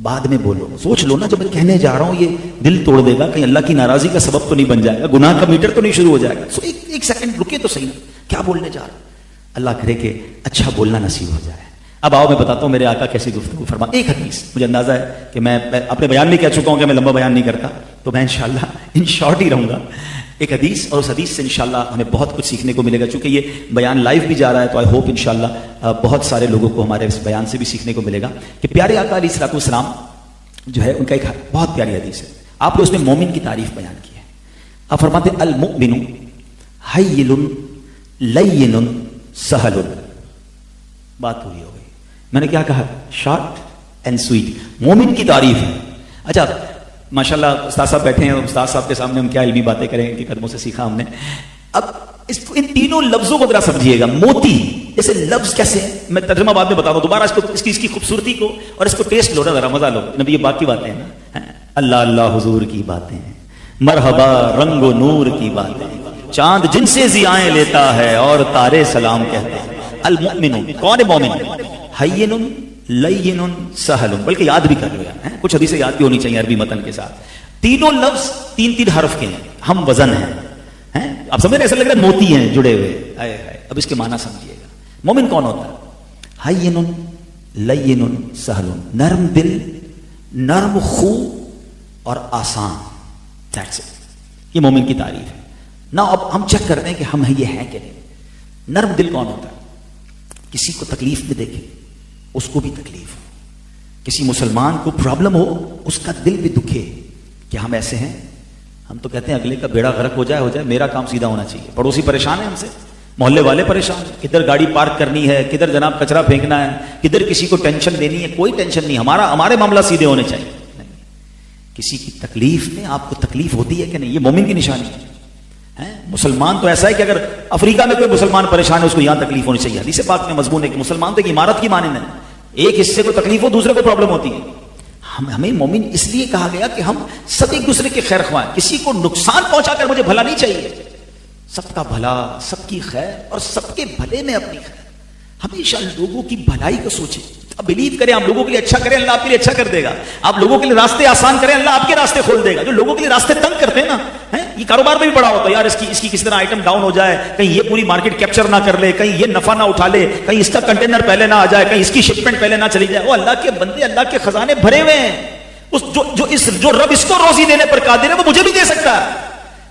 بعد میں بولو۔ سوچ لو نا، جب میں کہنے جا رہا ہوں یہ دل توڑ دے گا، کہیں اللہ کی ناراضی کا سبب تو نہیں بن جائے گا، گناہ کا میٹر تو نہیں شروع ہو جائے گا۔ سو ایک سیکنڈ رکے تو صحیح نا، کیا بولنے جا رہا ہوں؟ اللہ کرے کہ اچھا بولنا نصیب ہو جائے۔ اب آؤ میں بتاتا ہوں میرے آقا کیسی گفتگو فرما۔ ایک حدیث، مجھے اندازہ ہے کہ میں اپنے بیان میں کہہ چکا ہوں کہ میں لمبا بیان نہیں کرتا، تو میں انشاءاللہ ان شارٹ ہی رہوں گا۔ ایک حدیث، اور اس حدیث سے انشاءاللہ ہمیں بہت کچھ سیکھنے کو ملے گا، چونکہ یہ بیان لائیو بھی جا رہا ہے تو آئی ہوپ انشاءاللہ بہت سارے لوگوں کو ہمارے اس بیان سے بھی سیکھنے کو ملے گا کہ پیارے آقا علیہ الصلوۃ والسلام جو ہے ان کا ایک بہت پیاری حدیث ہے، آپ نے اس میں مومن کی تعریف بیان کی ہے۔ آپ فرماتے ہیں المؤمن حیل لین سہل۔ بات پوری ہو گئی۔ میں نے کیا کہا؟ شارٹ اینڈ سویٹ، مومن کی تعریف ہے۔ اچھا ماشاءاللہ استاد صاحب بیٹھے ہیں، استاد صاحب کے سامنے ہم کیا علمی باتیں کریں، ان کے قدموں سے سیکھا ہم نے۔ اب ان تینوں لفظوں کو ذرا سمجھیے گا۔ موتی جیسے لفظ کیسے ہے، میں ترجمہ بعد میں بتا دوں، دوبارہ اس کی خوبصورتی کو اور اس کو ٹیسٹ لو نا، ذرا مزہ لو۔ نبی پاک کی باتیں ہیں نا، اللہ اللہ حضور کی باتیں ہیں، مرحبا رنگ و نور کی باتیں، چاند جن سے ضیائیں لیتا ہے اور تارے سلام کہتے ہیں۔ المؤمن، کون ہے مومن؟ حین لین سہل، بلکہ یاد بھی کر لو یار، کچھ حدیثیں یاد بھی ہونی چاہیے عربی متن کے ساتھ۔ تینوں لفظ 3 حرف کے ہیں، ہم وزن ہیں، آپ سمجھ رہے؟ ایسا لگ رہا ہے موتی ہیں جڑے ہوئے۔ اب اس کے معنی سمجھیے گا۔ مومن کون ہوتا ہے؟ حینن لینن سہلن، نرم دل، نرم خو اور آسان. That's it. یہ مومن کی تعریف ہے. نا اب ہم چیک کرتے ہیں کہ ہم یہ ہیں کہ نہیں. نرم دل کون ہوتا ہے؟ کسی کو تکلیف میں دیکھے اس کو بھی تکلیف ہو، کسی مسلمان کو پرابلم ہو اس کا دل بھی دکھے. کہ ہم ایسے ہیں، ہم تو کہتے ہیں اگلے کا بیڑا غرق ہو جائے، میرا کام سیدھا ہونا چاہیے. پڑوسی پریشان ہے ہم سے، محلے والے پریشان ہیں، کدھر گاڑی پارک کرنی ہے، کدھر جناب کچرا پھینکنا ہے، کدھر کسی کو ٹینشن دینی ہے. کوئی ٹینشن نہیں، ہمارے معاملہ سیدھے ہونے چاہیے. نہیں. کسی کی تکلیف میں آپ کو تکلیف ہوتی ہے کہ نہیں؟ یہ مومن کی نشانی ہے. مسلمان تو ایسا ہے کہ اگر افریقہ میں کوئی مسلمان پریشان ہے اس کو یہاں تکلیف ہونی چاہیے. حدیث پاک میں مضمون ہے کہ مسلمان تو ایک عمارت کی مانند ہے، ایک حصے کو تکلیف ہو دوسرے کو پرابلم ہوتی ہے. ہمیں مومن اس لیے کہا گیا کہ ہم سب ایک دوسرے کے خیر خواہ ہیں. کسی کو نقصان پہنچا کر مجھے بھلا نہیں چاہیے. سب کا بھلا، سب کی خیر اور سب کے بھلے میں اپنی خیر. ہمیشہ لوگوں کی بھلائی کو سوچیں. آپ بلیو کریں، آپ لوگوں کے لیے اچھا کریں، اللہ آپ کے لیے اچھا کر دے گا. آپ لوگوں کے لیے راستے آسان کریں، اللہ آپ کے راستے کھول دے گا. جو لوگوں کے لیے راستے تنگ کرتے ہیں نا، یہ کاروبار میں بھی بڑا ہوتا ہے. یار اس کی کس طرح آئٹم ڈاؤن ہو جائے، کہیں یہ پوری مارکیٹ کیپچر نہ کر لے، کہیں یہ نفع نہ اٹھا لے، کہیں اس کا کنٹینر پہلے نہ آ جائے، کہیں اس کی شپمنٹ پہلے نہ چلی جائے. وہ اللہ کے بندے، اللہ کے خزانے بھرے ہوئے ہیں. جو رب اس کو روزی دینے پر قادر ہے وہ مجھے بھی دے سکتا ہے.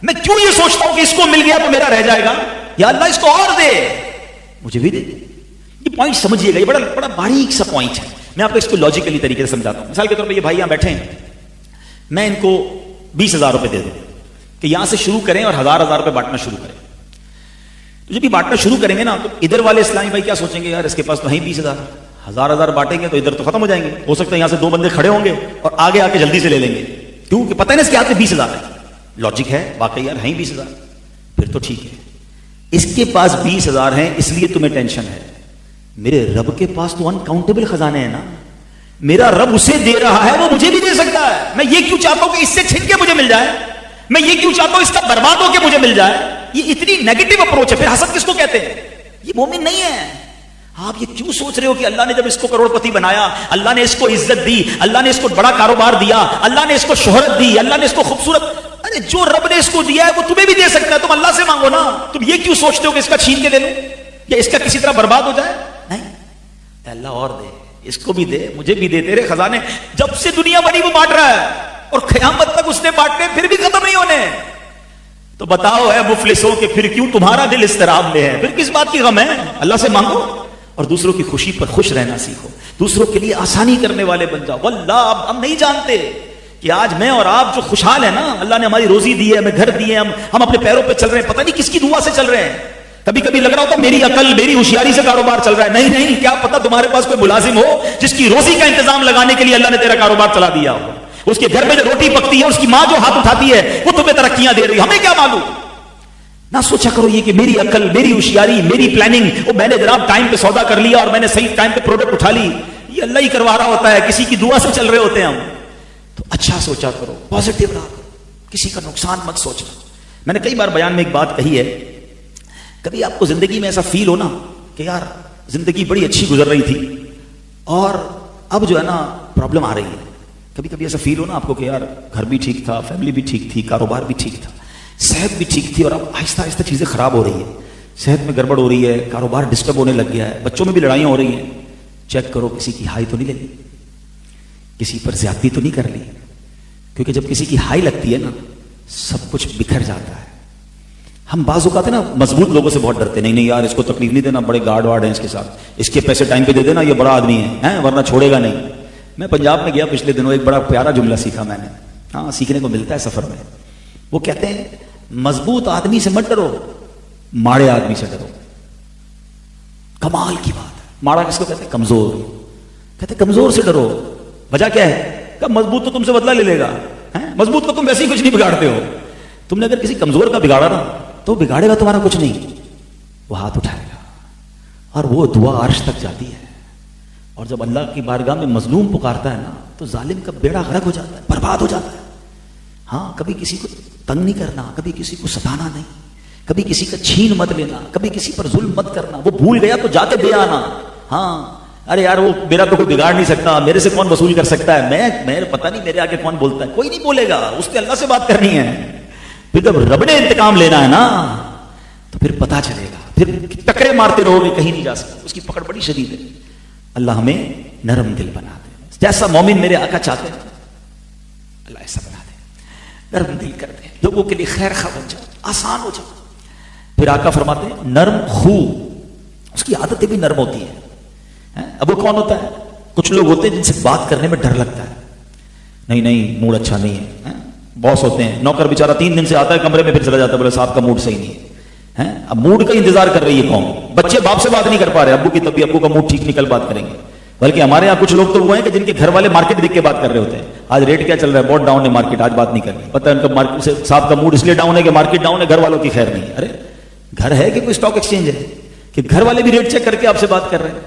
میں کیوں یہ سوچتا ہوں کہ اس کو مل گیا تو میرا رہ جائے گا؟ یا اللہ اس کو اور دے، مجھے بھی دے. یہ پوائنٹ سمجھیے گا، یہ بڑا باریک سا پوائنٹ ہے. میں آپ کو اس کو لاجیکلی طریقے سے سمجھاتا ہوں. مثال کے طور پہ یہ بھائی یہاں بیٹھے ہیں، میں ان کو 20,000 روپے دے دوں کہ یہاں سے شروع کریں اور 1,000 روپے بانٹنا شروع کریں. تو جب یہ بانٹنا شروع کریں گے نا تو ادھر والے اسلامی بھائی کیا سوچیں گے؟ یار اس کے پاس تو ہیں 20,000، 1,000 بانٹیں گے تو ادھر تو ختم ہو جائیں گے. ہو سکتا ہے یہاں سے 2 بندے کھڑے ہوں گے اور آگے آ کے جلدی سے لے لیں گے. کیوں کہ پتہ ہے نا اس کے ہاتھ میں 20,000 ہے. لاجک ہے واقعی یار ہیں 20,000، پھر تو ٹھیک ہے. اس کے پاس 20,000 ہیں اس لیے تمہیں ٹینشن ہے. میرے رب کے پاس تو انکاؤنٹیبل خزانے ہیں نا. میرا رب اسے دے رہا ہے، وہ مجھے بھی دے سکتا ہے. میں یہ کیوں چاہتا ہوں کہ اس سے چھن کے مجھے مل جائے؟ میں یہ کیوں چاہتا ہوں اس کا برباد ہو کے مجھے مل جائے؟ یہ اتنی نیگیٹو اپروچ ہے. پھر حسد کس کو کہتے ہیں؟ یہ مومن نہیں ہے. آپ یہ کیوں سوچ رہے ہو کہ اللہ نے جب اس کو کروڑ پتی بنایا، اللہ نے اس کو عزت دی، اللہ نے اس کو بڑا کاروبار دیا، اللہ نے اس کو شہرت دی، اللہ نے اس کو خوبصورت، ارے جو رب نے اس کو دیا ہے وہ تمہیں بھی دے سکتا ہے. تم اللہ سے مانگو نا. تم یہ کیوں سوچتے ہو کہ اس کا چھین کے دے لوں یا اس کا کسی طرح برباد ہو جائے؟ نہیں، اللہ اور دے، اس کو بھی دے، مجھے بھی دے. تیرے خزانے جب سے دنیا بنی وہ بانٹ رہا ہے اور قیامت تک اس نے بانٹنے پھر بھی ختم نہیں ہونے. تو بتاؤ اے مفلسوں کہ پھر کیوں تمہارا دل اضطراب میں ہے؟ پھر کس بات کی غم ہے؟ اللہ سے مانگو اور دوسروں کی خوشی پر خوش رہنا سیکھو. دوسروں کے لیے آسانی کرنے والے بن جاؤ. واللہ اب ہم نہیں جانتے کہ آج میں اور آپ جو خوشحال ہیں نا، اللہ نے ہماری روزی دی ہے، ہمیں گھر دیے، ہم اپنے پیروں پہ چل رہے ہیں، پتہ نہیں کس کی دعا سے چل رہے ہیں. کبھی کبھی لگ رہا ہوتا میری عقل، میری ہوشیاری سے کاروبار چل رہا ہے. نہیں، کیا پتا تمہارے پاس کوئی ملازم ہو جس کی روزی کا انتظام لگانے کے لیے اللہ نے تیرا کاروبار چلا دیا ہو. اس کے گھر میں جو روٹی پکتی ہے، اس کی ماں جو ہاتھ اٹھاتی ہے وہ تمہیں ترقیاں دے رہی ہے. ہمیں کیا معلوم؟ نہ سوچا کرو یہ کہ میری عقل، میری ہوشیاری، میری پلاننگ، وہ میں نے جناب ٹائم پہ سودا کر لیا اور میں نے صحیح ٹائم پہ پروڈکٹ اٹھا لی. یہ اللہ ہی کروا رہا ہوتا ہے، کسی کی دعا سے چل رہے ہوتے ہیں ہم. تو اچھا سوچا کرو، پازیٹیو رہا کرو، کسی کا نقصان مت سوچنا. میں نے کئی بار بیان میں ایک بات کہی ہے، کبھی آپ کو زندگی میں ایسا فیل ہونا کہ یار زندگی بڑی اچھی گزر رہی تھی اور اب جو ہے نا پرابلم آ رہی ہے. کبھی کبھی ایسا فیل ہونا آپ کو کہ یار گھر بھی ٹھیک تھا، فیملی بھی ٹھیک تھی، کاروبار بھی ٹھیک تھا، صحت بھی ٹھیک تھی، اور اب آہستہ آہستہ چیزیں خراب ہو رہی ہے. صحت میں گڑبڑ ہو رہی ہے، کاروبار ڈسٹرب ہونے لگ گیا ہے، بچوں میں بھی لڑائیاں ہو رہی ہیں. چیک کرو کسی کی ہائی تو نہیں لے لی، کسی پر زیادتی تو نہیں کر لی. کیونکہ جب کسی کی ہائی لگتی ہے نا سب کچھ بکھر جاتا ہے. ہم بعض اوقات نا مضبوط لوگوں سے بہت ڈرتے. نہیں یار اس کو تکلیف نہیں دینا، بڑے گارڈ وارڈ ہیں اس کے ساتھ، اس کے پیسے ٹائم پہ دے دینا، یہ بڑا آدمی ہے ورنہ چھوڑے گا نہیں. میں پنجاب میں گیا پچھلے دنوں، ایک بڑا پیارا جملہ سیکھا میں نے. ہاں سیکھنے کو ملتا ہے سفر میں. وہ کہتے ہیں مضبوط آدمی سے مت ڈرو، ماڑے آدمی سے ڈرو. کمال کی بات ہے. ماڑا کس کو کہتے ہیں؟ کمزور. کہتے ہیں کمزور سے ڈرو. وجہ کیا ہے؟ کہ مضبوط تو تم سے بدلہ لے لے گا. مضبوط کو تم ویسے ہی کچھ نہیں بگاڑتے ہو. تم نے اگر کسی کمزور کا بگاڑا نا تو بگاڑے گا تمہارا کچھ نہیں، وہ ہاتھ اٹھائے گا اور وہ دعا عرش تک جاتی ہے. اور جب اللہ کی بارگاہ میں مظلوم پکارتا ہے نا تو ظالم کا بیڑا غرق ہو جاتا ہے، برباد ہو جاتا ہے. ہاں کبھی کسی کو تنگ نہیں کرنا، کبھی کسی کو ستانا نہیں، کبھی کسی کا چھین مت لینا، کبھی کسی پر ظلم مت کرنا. وہ بھول گیا تو جا کے دے آنا. ہاں ارے یار وہ میرا تو کوئی بگاڑ نہیں سکتا، میرے سے کون وصول کر سکتا ہے، میں پتہ نہیں میرے آگے کون بولتا ہے. کوئی نہیں بولے گا، اس نے اللہ سے بات کرنی ہے. پھر جب رب نے انتقام لینا ہے نا تو پھر پتا چلے گا. پھر ٹکرے مارتے رہو گے کہیں نہیں جا سکتے، اس کی پکڑ بڑی شدید ہے۔ اللہ ہمیں نرم دل بنا دے، جیسا مومن میرے آقا چاہتے ہیں اللہ ایسا بنا دے، نرم دل کر دے، لوگوں کے لیے خیر خواہ بن جاؤ، آسان ہو جاؤ۔ پھر آقا فرماتے ہیں نرم خو، اس کی عادتیں بھی نرم ہوتی ہیں۔ اب وہ کون ہوتا ہے؟ کچھ لوگ ہوتے ہیں جن سے بات کرنے میں ڈر لگتا ہے، نہیں موڈ اچھا نہیں ہے، باس ہوتے ہیں، نوکر بیچارہ 3 دن سے آتا ہے کمرے میں پھر چلا جاتا ہے، بولے صاحب کا موڈ صحیح نہیں ہے، اب موڈ کا انتظار کر رہی ہے قوم، بچے باپ سے بات نہیں کر پا رہے، ابو کی طبیعت، ابو کا موڈ ٹھیک نکل بات کریں گے، بلکہ ہمارے یہاں کچھ لوگ تو وہ ہیں کہ جن کے گھر والے مارکیٹ دیکھ کے بات کر رہے ہوتے ہیں، آج ریٹ کیا چل رہا ہے، بہت ڈاؤن ہے مارکیٹ، آج بات نہیں کرنی، پتہ ہے ان کا مارکیٹ سے صاحب کا موڈ اس لیے ڈاؤن ہے کہ مارکیٹ ڈاؤن ہے، گھر والوں کی خیر نہیں ہے۔ ارے گھر ہے کہ کوئی اسٹاک ایکسچینج ہے کہ گھر والے بھی ریٹ چیک کر کے آپ سے بات کر رہے ہیں؟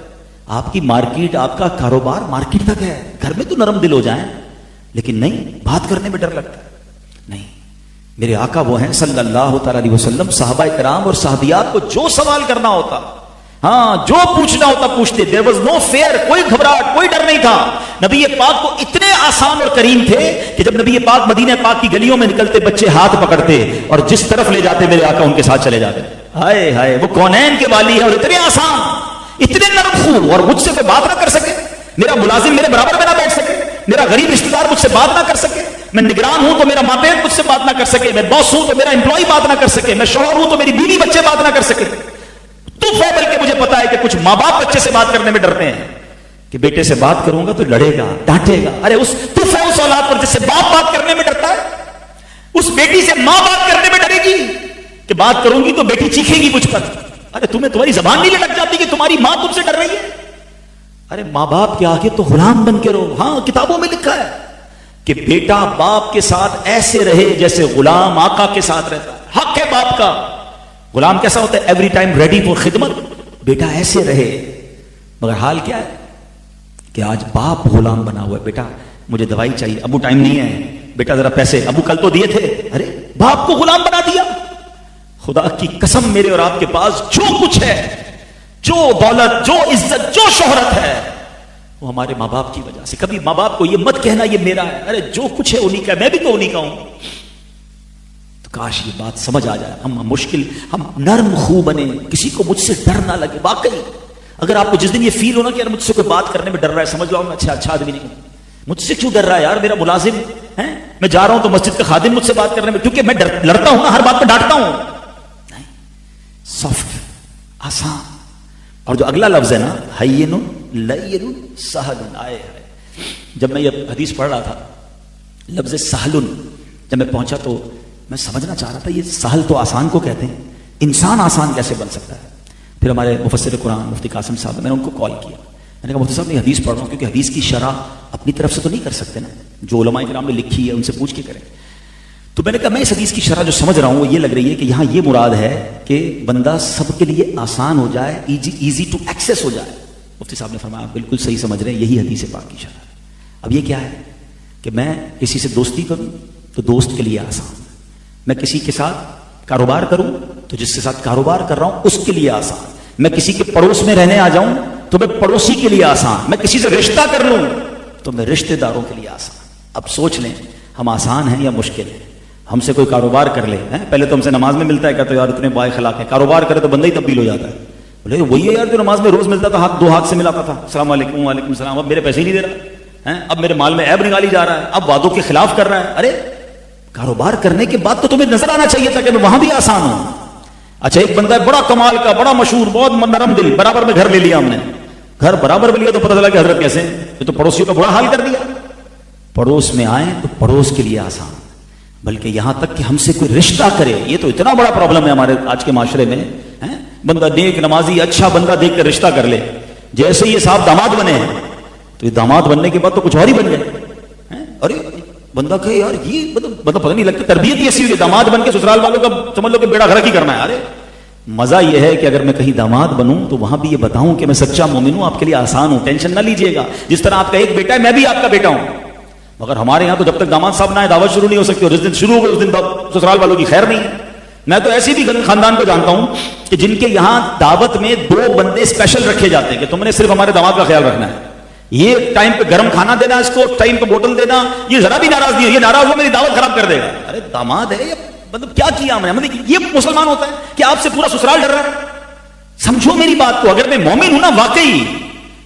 آپ کی مارکیٹ، آپ کا کاروبار مارکیٹ تک ہے، گھر میں تو نرم دل ہو جائیں، لیکن نہیں، بات کرنے میں ڈر لگتا ہے۔ نہیں، میرے آقا وہ ہیں صلی اللہ تعالی علیہ وسلم، صحابہ کرام اور صحابیات کو جو سوال کرنا ہوتا، ہاں جو پوچھنا ہوتا پوچھتے، there was no fear، کوئی گھبراہٹ، کوئی ڈر نہیں تھا۔ نبی پاک کو اتنے آسان اور کریم تھے کہ جب نبی پاک مدینہ پاک کی گلیوں میں نکلتے، بچے ہاتھ پکڑتے اور جس طرف لے جاتے میرے آقا ان کے ساتھ چلے جاتے۔ ہائے ہائے، وہ کونین کے والی ہے اور اتنے آسان، اتنے نرم خو، اور مجھ سے کوئی بات نہ کر سکے، میرا ملازم میرے برابر میں نہ بیٹھ سکے، میرا غریب رشتہ دار مجھ سے بات نہ کر سکے، میں نگران ہوں تو میرا ماتحت مجھ سے بات نہ کر سکے، میں باس ہوں تو میرا امپلائی بات نہ کر سکے، میں شوہر ہوں تو میری بیوی بچے بات نہ کر سکے۔ تو بلکہ مجھے پتا ہے کہ کچھ ماں باپ بچے سے بات کرنے میں ڈرتے ہیں کہ بیٹے سے بات کروں گا تو لڑے گا، ڈانٹے گا۔ ارے اس اولاد پر جس سے باپ بات کرنے میں ڈرتا ہے، اس بیٹی سے ماں بات کرنے میں ڈرے گی کہ بات کروں گی تو بیٹی چیخے گی مجھ پر۔ ارے تمہیں تمہاری زبان نہیں لٹک جاتی کہ تمہاری ماں تم سے ڈر رہی ہے؟ ارے ماں باپ کے آگے تو غلام بن کے رہو۔ ہاں کتابوں میں لکھا ہے کہ بیٹا باپ کے ساتھ ایسے رہے جیسے غلام آقا کے ساتھ رہتا ہے۔ حق ہے باپ کا۔ غلام کیسا ہوتا ہے؟ ایوری ٹائم ریڈی فور خدمت۔ بیٹا ایسے رہے، مگر حال کیا ہے کہ آج باپ غلام بنا ہوا ہے۔ بیٹا مجھے دوائی چاہیے، ابو ٹائم نہیں ہے، بیٹا ذرا پیسے، ابو کل تو دیے تھے۔ ارے باپ کو غلام بنا دیا۔ خدا کی قسم میرے اور آپ کے پاس جو کچھ ہے، جو دولت، جو عزت، جو شہرت ہے، وہ ہمارے ماں باپ کی وجہ سے۔ کبھی ماں باپ کو یہ مت کہنا یہ میرا ہے، ارے جو کچھ ہے انہی کا، میں بھی تو انہی کا ہوں۔ تو کاش یہ بات سمجھ آ جائے، ہم نرم خو بنے، کسی کو مجھ سے ڈر نہ لگے۔ واقعی اگر آپ کو جس دن یہ فیل ہونا کہ یار مجھ سے کوئی بات کرنے میں ڈر رہا ہے، سمجھ لو میں اچھا آدمی نہیں ہوں، مجھ سے کیوں ڈر رہا ہے یار، میرا ملازم ہے، میں جا رہا ہوں تو مسجد کا خادم مجھ سے بات کرنے میں، کیونکہ میں لڑتا ہوں نا، ہر بات پہ ڈانٹتا ہوں۔ نہیں، سافٹ، آسان۔ اور جو اگلا لفظ ہے نا، ہین لین سہل، آئے جب میں یہ حدیث پڑھ رہا تھا، لفظ سہل جب میں پہنچا تو میں سمجھنا چاہ رہا تھا، یہ سہل تو آسان کو کہتے ہیں، انسان آسان کیسے بن سکتا ہے؟ پھر ہمارے مفسر قرآن مفتی قاسم صاحب، میں نے ان کو کال کیا، میں نے کہا مفتی صاحب میں حدیث پڑھ رہا ہوں، کیونکہ حدیث کی شرح اپنی طرف سے تو نہیں کر سکتے نا، جو علماء کرام نے لکھی ہے ان سے پوچھ کے کریں۔ تو میں نے کہا میں اس حدیث کی شرح جو سمجھ رہا ہوں وہ یہ لگ رہی ہے کہ یہاں یہ مراد ہے کہ بندہ سب کے لیے آسان ہو جائے، ایزی ٹو ایکسیس ہو جائے۔ مفتی صاحب نے فرمایا بالکل صحیح سمجھ رہے ہیں، یہی حدیث پاک کی شرح ہے۔ اب یہ کیا ہے کہ میں کسی سے دوستی کروں تو دوست کے لیے آسان، میں کسی کے ساتھ کاروبار کروں تو جس کے ساتھ کاروبار کر رہا ہوں اس کے لیے آسان، میں کسی کے پڑوس میں رہنے آ جاؤں تو میں پڑوسی کے لیے آسان، میں کسی سے رشتہ کر لوں تو میں رشتہ داروں کے لیے آسان۔ اب سوچ لیں ہم آسان ہیں یا مشکل ہیں؟ ہم سے کوئی کاروبار کر لے، پہلے تو ہم سے نماز میں ملتا ہے، کہتے یار اتنے با اخلاق ہیں، کاروبار کرے تو بندہ ہی تبدیل ہو جاتا ہے، بولے وہی ہے یار جو نماز میں روز ملتا تھا، دو ہاتھ سے ملاتا تھا، السلام علیکم وعلیکم السلام، اب میرے پیسے ہی نہیں دے رہا ہے، اب میرے مال میں عیب نکالی جا رہا ہے، اب وعدوں کے خلاف کر رہا ہے۔ ارے کاروبار کرنے کے بعد تو تمہیں نظر آنا چاہیے تھا کہ میں وہاں بھی آسان ہوں۔ اچھا ایک بندہ ہے بڑا کمال کا، بڑا مشہور، بہت نرم دل، برابر میں گھر لے لیا ہم نے، گھر برابر میں لیا تو پتہ چلا کہ حضرت کیسے یہ تو پڑوسیوں کا برا حال کر دیا۔ پڑوس میں آئے تو پڑوس کے لیے آسان، بلکہ یہاں تک کہ ہم سے کوئی رشتہ کرے، یہ تو اتنا بڑا پرابلم ہے ہمارے آج کے معاشرے میں، بندہ نیک نمازی اچھا بندہ دیکھ کر رشتہ کر لے، جیسے یہ صاحب داماد بنے تو یہ داماد بننے کے بعد تو کچھ اور ہی بن گئے۔ ارے بندہ کہے یار یہ مطلب پتہ نہیں لگتا، تربیت ایسی ہوئی ہے داماد بن کے سسرال والوں کا سمجھ لو کہ بیڑا گھر کی کرنا ہے۔ ارے مزہ یہ ہے کہ اگر میں کہیں داماد بنوں تو وہاں بھی یہ بتاؤں کہ میں سچا مومن ہوں، آپ کے لیے آسان ہوں، ٹینشن نہ لیجیے گا، جس طرح آپ کا ایک بیٹا ہے میں بھی آپ کا بیٹا ہوں۔ مگر ہمارے یہاں تو جب تک داماد صاحب نہ آئے دعوت شروع نہیں ہو سکتی، اور جس دن شروع ہو گئی اس دن سسرال والوں کی خیر نہیں ہے۔ میں تو ایسی بھی خاندان کو جانتا ہوں کہ جن کے یہاں دعوت میں 2 بندے اسپیشل رکھے جاتے ہیں کہ تم نے صرف ہمارے داماد کا خیال رکھنا ہے، یہ ٹائم پہ گرم کھانا دینا، اس کو ٹائم پہ بوتل دینا، یہ ذرا بھی ناراض نہیں ہے، یہ ناراض ہو میری دعوت خراب کر دے گا۔ ارے داماد ہے یہ مطلب کیا کیا ہم نے، یہ مسلمان ہوتا ہے کہ آپ سے پورا سسرال ڈر رہا ہے؟ سمجھو میری بات کو. اگر میں مومن ہوں نا واقعی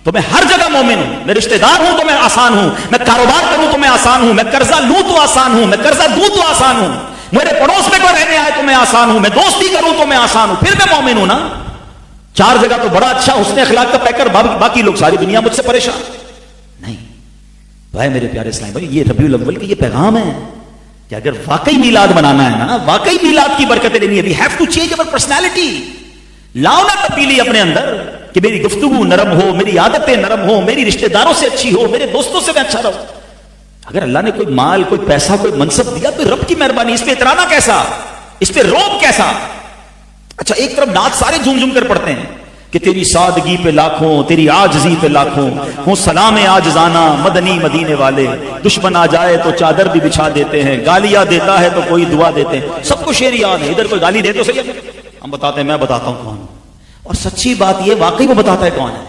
تو میں ہر جگہ مومن ہوں. میں رشتہ دار ہوں تو میں آسان ہوں, میں کاروبار کروں تو میں آسان ہوں, میں قرضہ لوں تو آسان ہوں, میں قرضہ دوں تو آسان ہوں, میرے پڑوس میں کوئی رہنے آئے تو میں آسان ہوں, میں دوستی کروں تو میں آسان ہوں. پھر میں مومن ہوں نا. 4 جگہ تو بڑا اچھا حسن اخلاق کا پیکر, باقی لوگ ساری دنیا مجھ سے پریشان نہیں. بھائی میرے پیارے اسلام بھائی, یہ ربیع الاول کا یہ پیغام ہے کہ اگر واقعی میلاد منانا ہے نا, واقعی میلاد کی برکتیں لینی ہے, we have to change our personality. لاؤ نا تبدیلی اپنے اندر کہ میری گفتگو نرم ہو, میری عادتیں نرم ہو, میری رشتہ داروں سے اچھی ہو, میرے دوستوں سے میں اچھا رہوں. اگر اللہ نے کوئی مال, کوئی پیسہ, کوئی منصب دیا تو رب کی مہربانی, اس پہ اترانا کیسا, اس پہ روب کیسا. اچھا ایک طرف نعت سارے جھوم جھوم کر پڑھتے ہیں کہ تیری سادگی پہ لاکھوں, تیری عاجزی پہ لاکھوں, ہوں سلام عاجزانہ مدنی مدینے والے, دشمن آ جائے تو چادر بھی بچھا دیتے ہیں, گالیاں دیتا ہے تو کوئی دعا دیتے ہیں. سب کو شعر یاد ہے, ادھر کوئی گالی دے تو صحیح, ہم بتاتے ہیں, میں بتاتا ہوں کون. اور سچی بات یہ واقعی وہ بتاتا ہے کون ہے.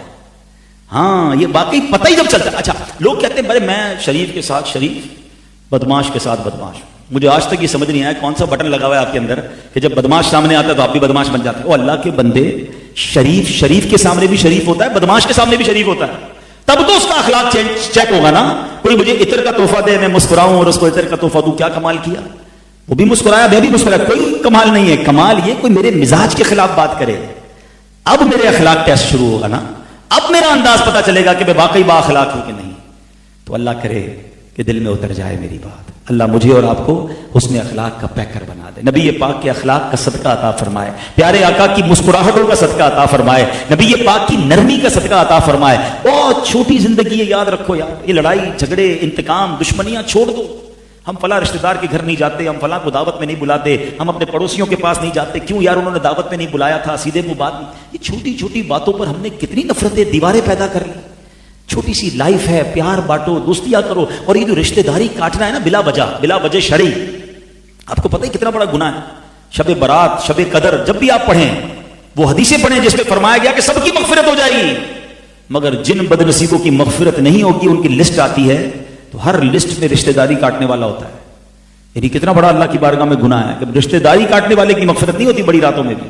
ہاں یہ واقعی پتہ ہی جب چلتا ہے. اچھا لوگ کہتے ہیں بھائی میں شریف کے ساتھ شریف, بدماش کے ساتھ بدماش. مجھے آج تک یہ سمجھ نہیں آیا کون سا بٹن لگا ہوا ہے آپ کے اندر کہ جب بدماش سامنے آتا ہے تو آپ بھی بدماش بن جاتے ہیں. او اللہ کے بندے, شریف کے سامنے بھی شریف ہوتا ہے, بدماش کے سامنے بھی شریف ہوتا ہے, تب تو اس کا اخلاق چیک ہوگا نا. کوئی مجھے عطر کا تحفہ دے, میں مسکراؤں اور اس کو عطر کا تحفہ دوں, کیا کمال کیا. وہ بھی مسکرایا, میں بھی مسکرایا, کوئی کمال نہیں ہے. کمال یہ کوئی میرے مزاج کے خلاف بات کرے. اب میرے اخلاق ٹیسٹ شروع ہوگا نا, اب میرا انداز پتا چلے گا کہ میں واقعی با اخلاق ہوں کہ نہیں. تو اللہ کرے کہ دل میں اتر جائے میری بات. اللہ مجھے اور آپ کو حسن اخلاق کا پیکر بنا دے. نبی پاک کے اخلاق کا صدقہ عطا فرمائے, پیارے آقا کی مسکراہٹوں کا صدقہ عطا فرمائے, نبی پاک کی نرمی کا صدقہ عطا فرمائے. بہت چھوٹی زندگی ہے, یاد رکھو یار, یہ لڑائی جھگڑے انتقام دشمنیاں چھوڑ دو. ہم فلاں رشتہ دار کے گھر نہیں جاتے, ہم فلاں کو دعوت میں نہیں بلاتے, ہم اپنے پڑوسیوں کے پاس نہیں جاتے, کیوں یار انہوں نے دعوت میں نہیں بلایا تھا, سیدھے منہ بات نہیں. یہ چھوٹی چھوٹی باتوں پر ہم نے کتنی نفرتیں, دیواریں پیدا کر لی. چھوٹی سی لائف ہے, پیار بانٹو, دوستیاں کرو. اور یہ جو رشتہ داری کاٹنا ہے نا بلا وجہ شرعی, آپ کو پتہ ہے کتنا بڑا گناہ ہے. شب برات, شب قدر جب بھی آپ پڑھیں وہ حدیثیں پڑھیں جس میں فرمایا گیا کہ سب کی مغفرت ہو جائے گی, مگر جن بد نصیبوں کی مغفرت نہیں ہوگی ان کی لسٹ آتی ہے, تو ہر لسٹ میں رشتہ داری کاٹنے والا ہوتا ہے. یعنی کتنا بڑا اللہ کی بارگاہ میں گناہ ہے کہ رشتہ داری کاٹنے والے کی مغفرت نہیں ہوتی بڑی راتوں میں بھی.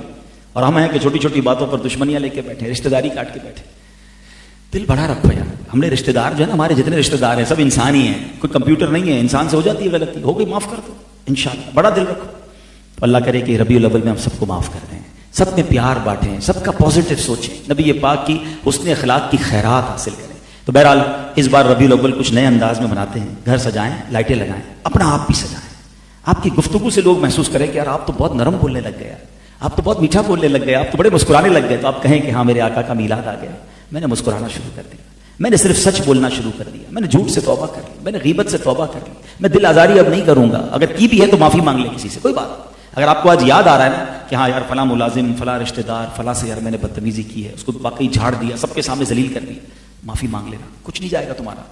اور ہم ہیں کہ چھوٹی چھوٹی باتوں پر دشمنیاں لے کے بیٹھے, رشتہ داری کاٹ کے بیٹھے. دل بڑا رکھو یار. ہم نے رشتہ دار جو ہے نا, ہمارے جتنے رشتہ دار ہیں سب انسان ہی ہیں, کوئی کمپیوٹر نہیں ہے. انسان سے ہو جاتی ہے غلطی, ہو گئی معاف کر دو انشاءاللہ. بڑا دل رکھو. تو اللہ کرے کہ ربیع الاول میں ہم سب کو معاف کر دیں, سب میں پیار بانٹیں, سب کا پازیٹیو سوچیں, نبی پاک کی حسن اخلاق کی خیرات حاصل کریں. تو بہرحال اس بار ربیع الاول کچھ نئے انداز میں مناتے ہیں. گھر سجائیں, لائٹیں لگائیں, اپنا آپ بھی سجائیں. آپ کی گفتگو سے لوگ محسوس کریں کہ یار آپ تو بہت نرم بولنے لگ گئے, آپ تو بہت میٹھا بولنے لگ گئے, آپ تو بڑے مسکرانے لگ گئے. تو آپ کہیں کہ ہاں میرے آقا کا میلاد آ گیا, میں نے مسکرانا شروع کر دیا, میں نے صرف سچ بولنا شروع کر دیا, میں نے جھوٹ سے توبہ کر لی, میں نے غیبت سے توبہ کر لی, میں دل آزاری اب نہیں کروں گا. اگر کی بھی ہے تو معافی مانگ لے کسی سے, کوئی بات. اگر آپ کو آج یاد آ رہا ہے نا کہ ہاں یار فلاں ملازم, فلاں رشتہ دار, فلاں سے یار میں نے بدتمیزی کی ہے, اس کو واقعی جھاڑ دیا, سب کے سامنے ذلیل کر دیا, معافی مانگ لینا, کچھ نہیں جائے گا تمہارا.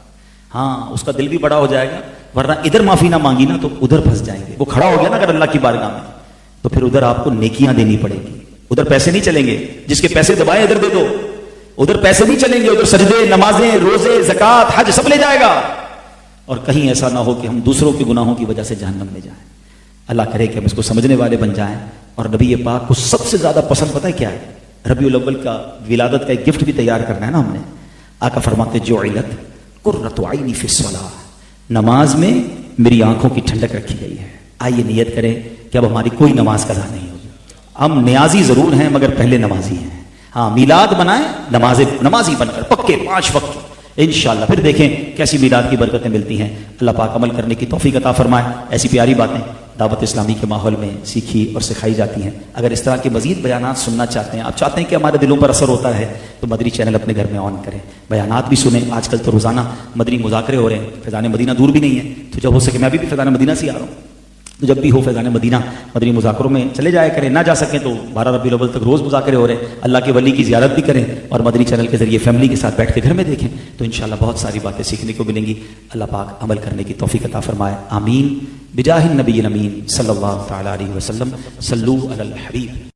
ہاں اس کا دل بھی بڑا ہو جائے گا, ورنہ ادھر معافی نہ مانگی نا تو ادھر پھنس جائیں گے. وہ کھڑا ہو گیا نا اگر اللہ کی بارگاہ میں, تو پھر ادھر آپ کو نیکیاں دینی پڑے گی. ادھر پیسے نہیں چلیں گے, جس کے پیسے دبائے ادھر دے دو. ادھر پیسے نہیں چلیں گے, ادھر سجدے, نمازیں, روزے, زکات, حج سب لے جائے گا. اور کہیں ایسا نہ ہو کہ ہم دوسروں کے گناہوں کی وجہ سے جہنم میں جائیں. اللہ کرے کہ ہم اس کو سمجھنے والے بن جائیں. اور نبی پاک کو سب سے زیادہ پسند پتہ ہے کیا ہے؟ ربیع الاول کا ولادت کا ایک گفٹ بھی تیار کرنا ہے نا ہم نے. آقا فرماتے جعلت قرۃ عینی فی الصلاۃ, نماز میں میری آنکھوں کی ٹھنڈک رکھی گئی ہے. آئیے نیت کریں کہ اب ہماری کوئی نماز قضا نہیں ہوگی. ہم نیازی ضرور ہیں مگر پہلے نمازی ہیں. ہاں میلاد منائیں, نمازی بن کر پکے 5 وقت انشاءاللہ. پھر دیکھیں کیسی میلاد کی برکتیں ملتی ہیں. اللہ پاک عمل کرنے کی توفیق عطا فرمائے. ایسی پیاری باتیں دعوت اسلامی کے ماحول میں سیکھی اور سکھائی جاتی ہیں. اگر اس طرح کے مزید بیانات سننا چاہتے ہیں, آپ چاہتے ہیں کہ ہمارے دلوں پر اثر ہوتا ہے, تو مدنی چینل اپنے گھر میں آن کریں, بیانات بھی سنیں. آج کل تو روزانہ مدنی مذاکرے ہو رہے ہیں. فیضان مدینہ دور بھی نہیں ہے, تو جب ہو سکے میں بھی فیضان مدینہ سے آ رہا ہوں, تو جب بھی ہو فیضان مدینہ مدنی مذاکروں میں چلے جایا کریں. نہ جا سکیں تو 12 ربیع الاول تک روز مذاکرے ہو رہے ہیں. اللہ کے ولی کی زیارت بھی کریں, اور مدنی چینل کے ذریعے فیملی کے ساتھ بیٹھ کے گھر میں دیکھیں, تو انشاءاللہ بہت ساری باتیں سیکھنے کو ملیں گی. اللہ پاک عمل کرنے کی توفیق عطا فرمائے. آمین. بجاہ النبی الامین صلی اللہ تعالی علیہ وسلم. صلو علی الحبیب.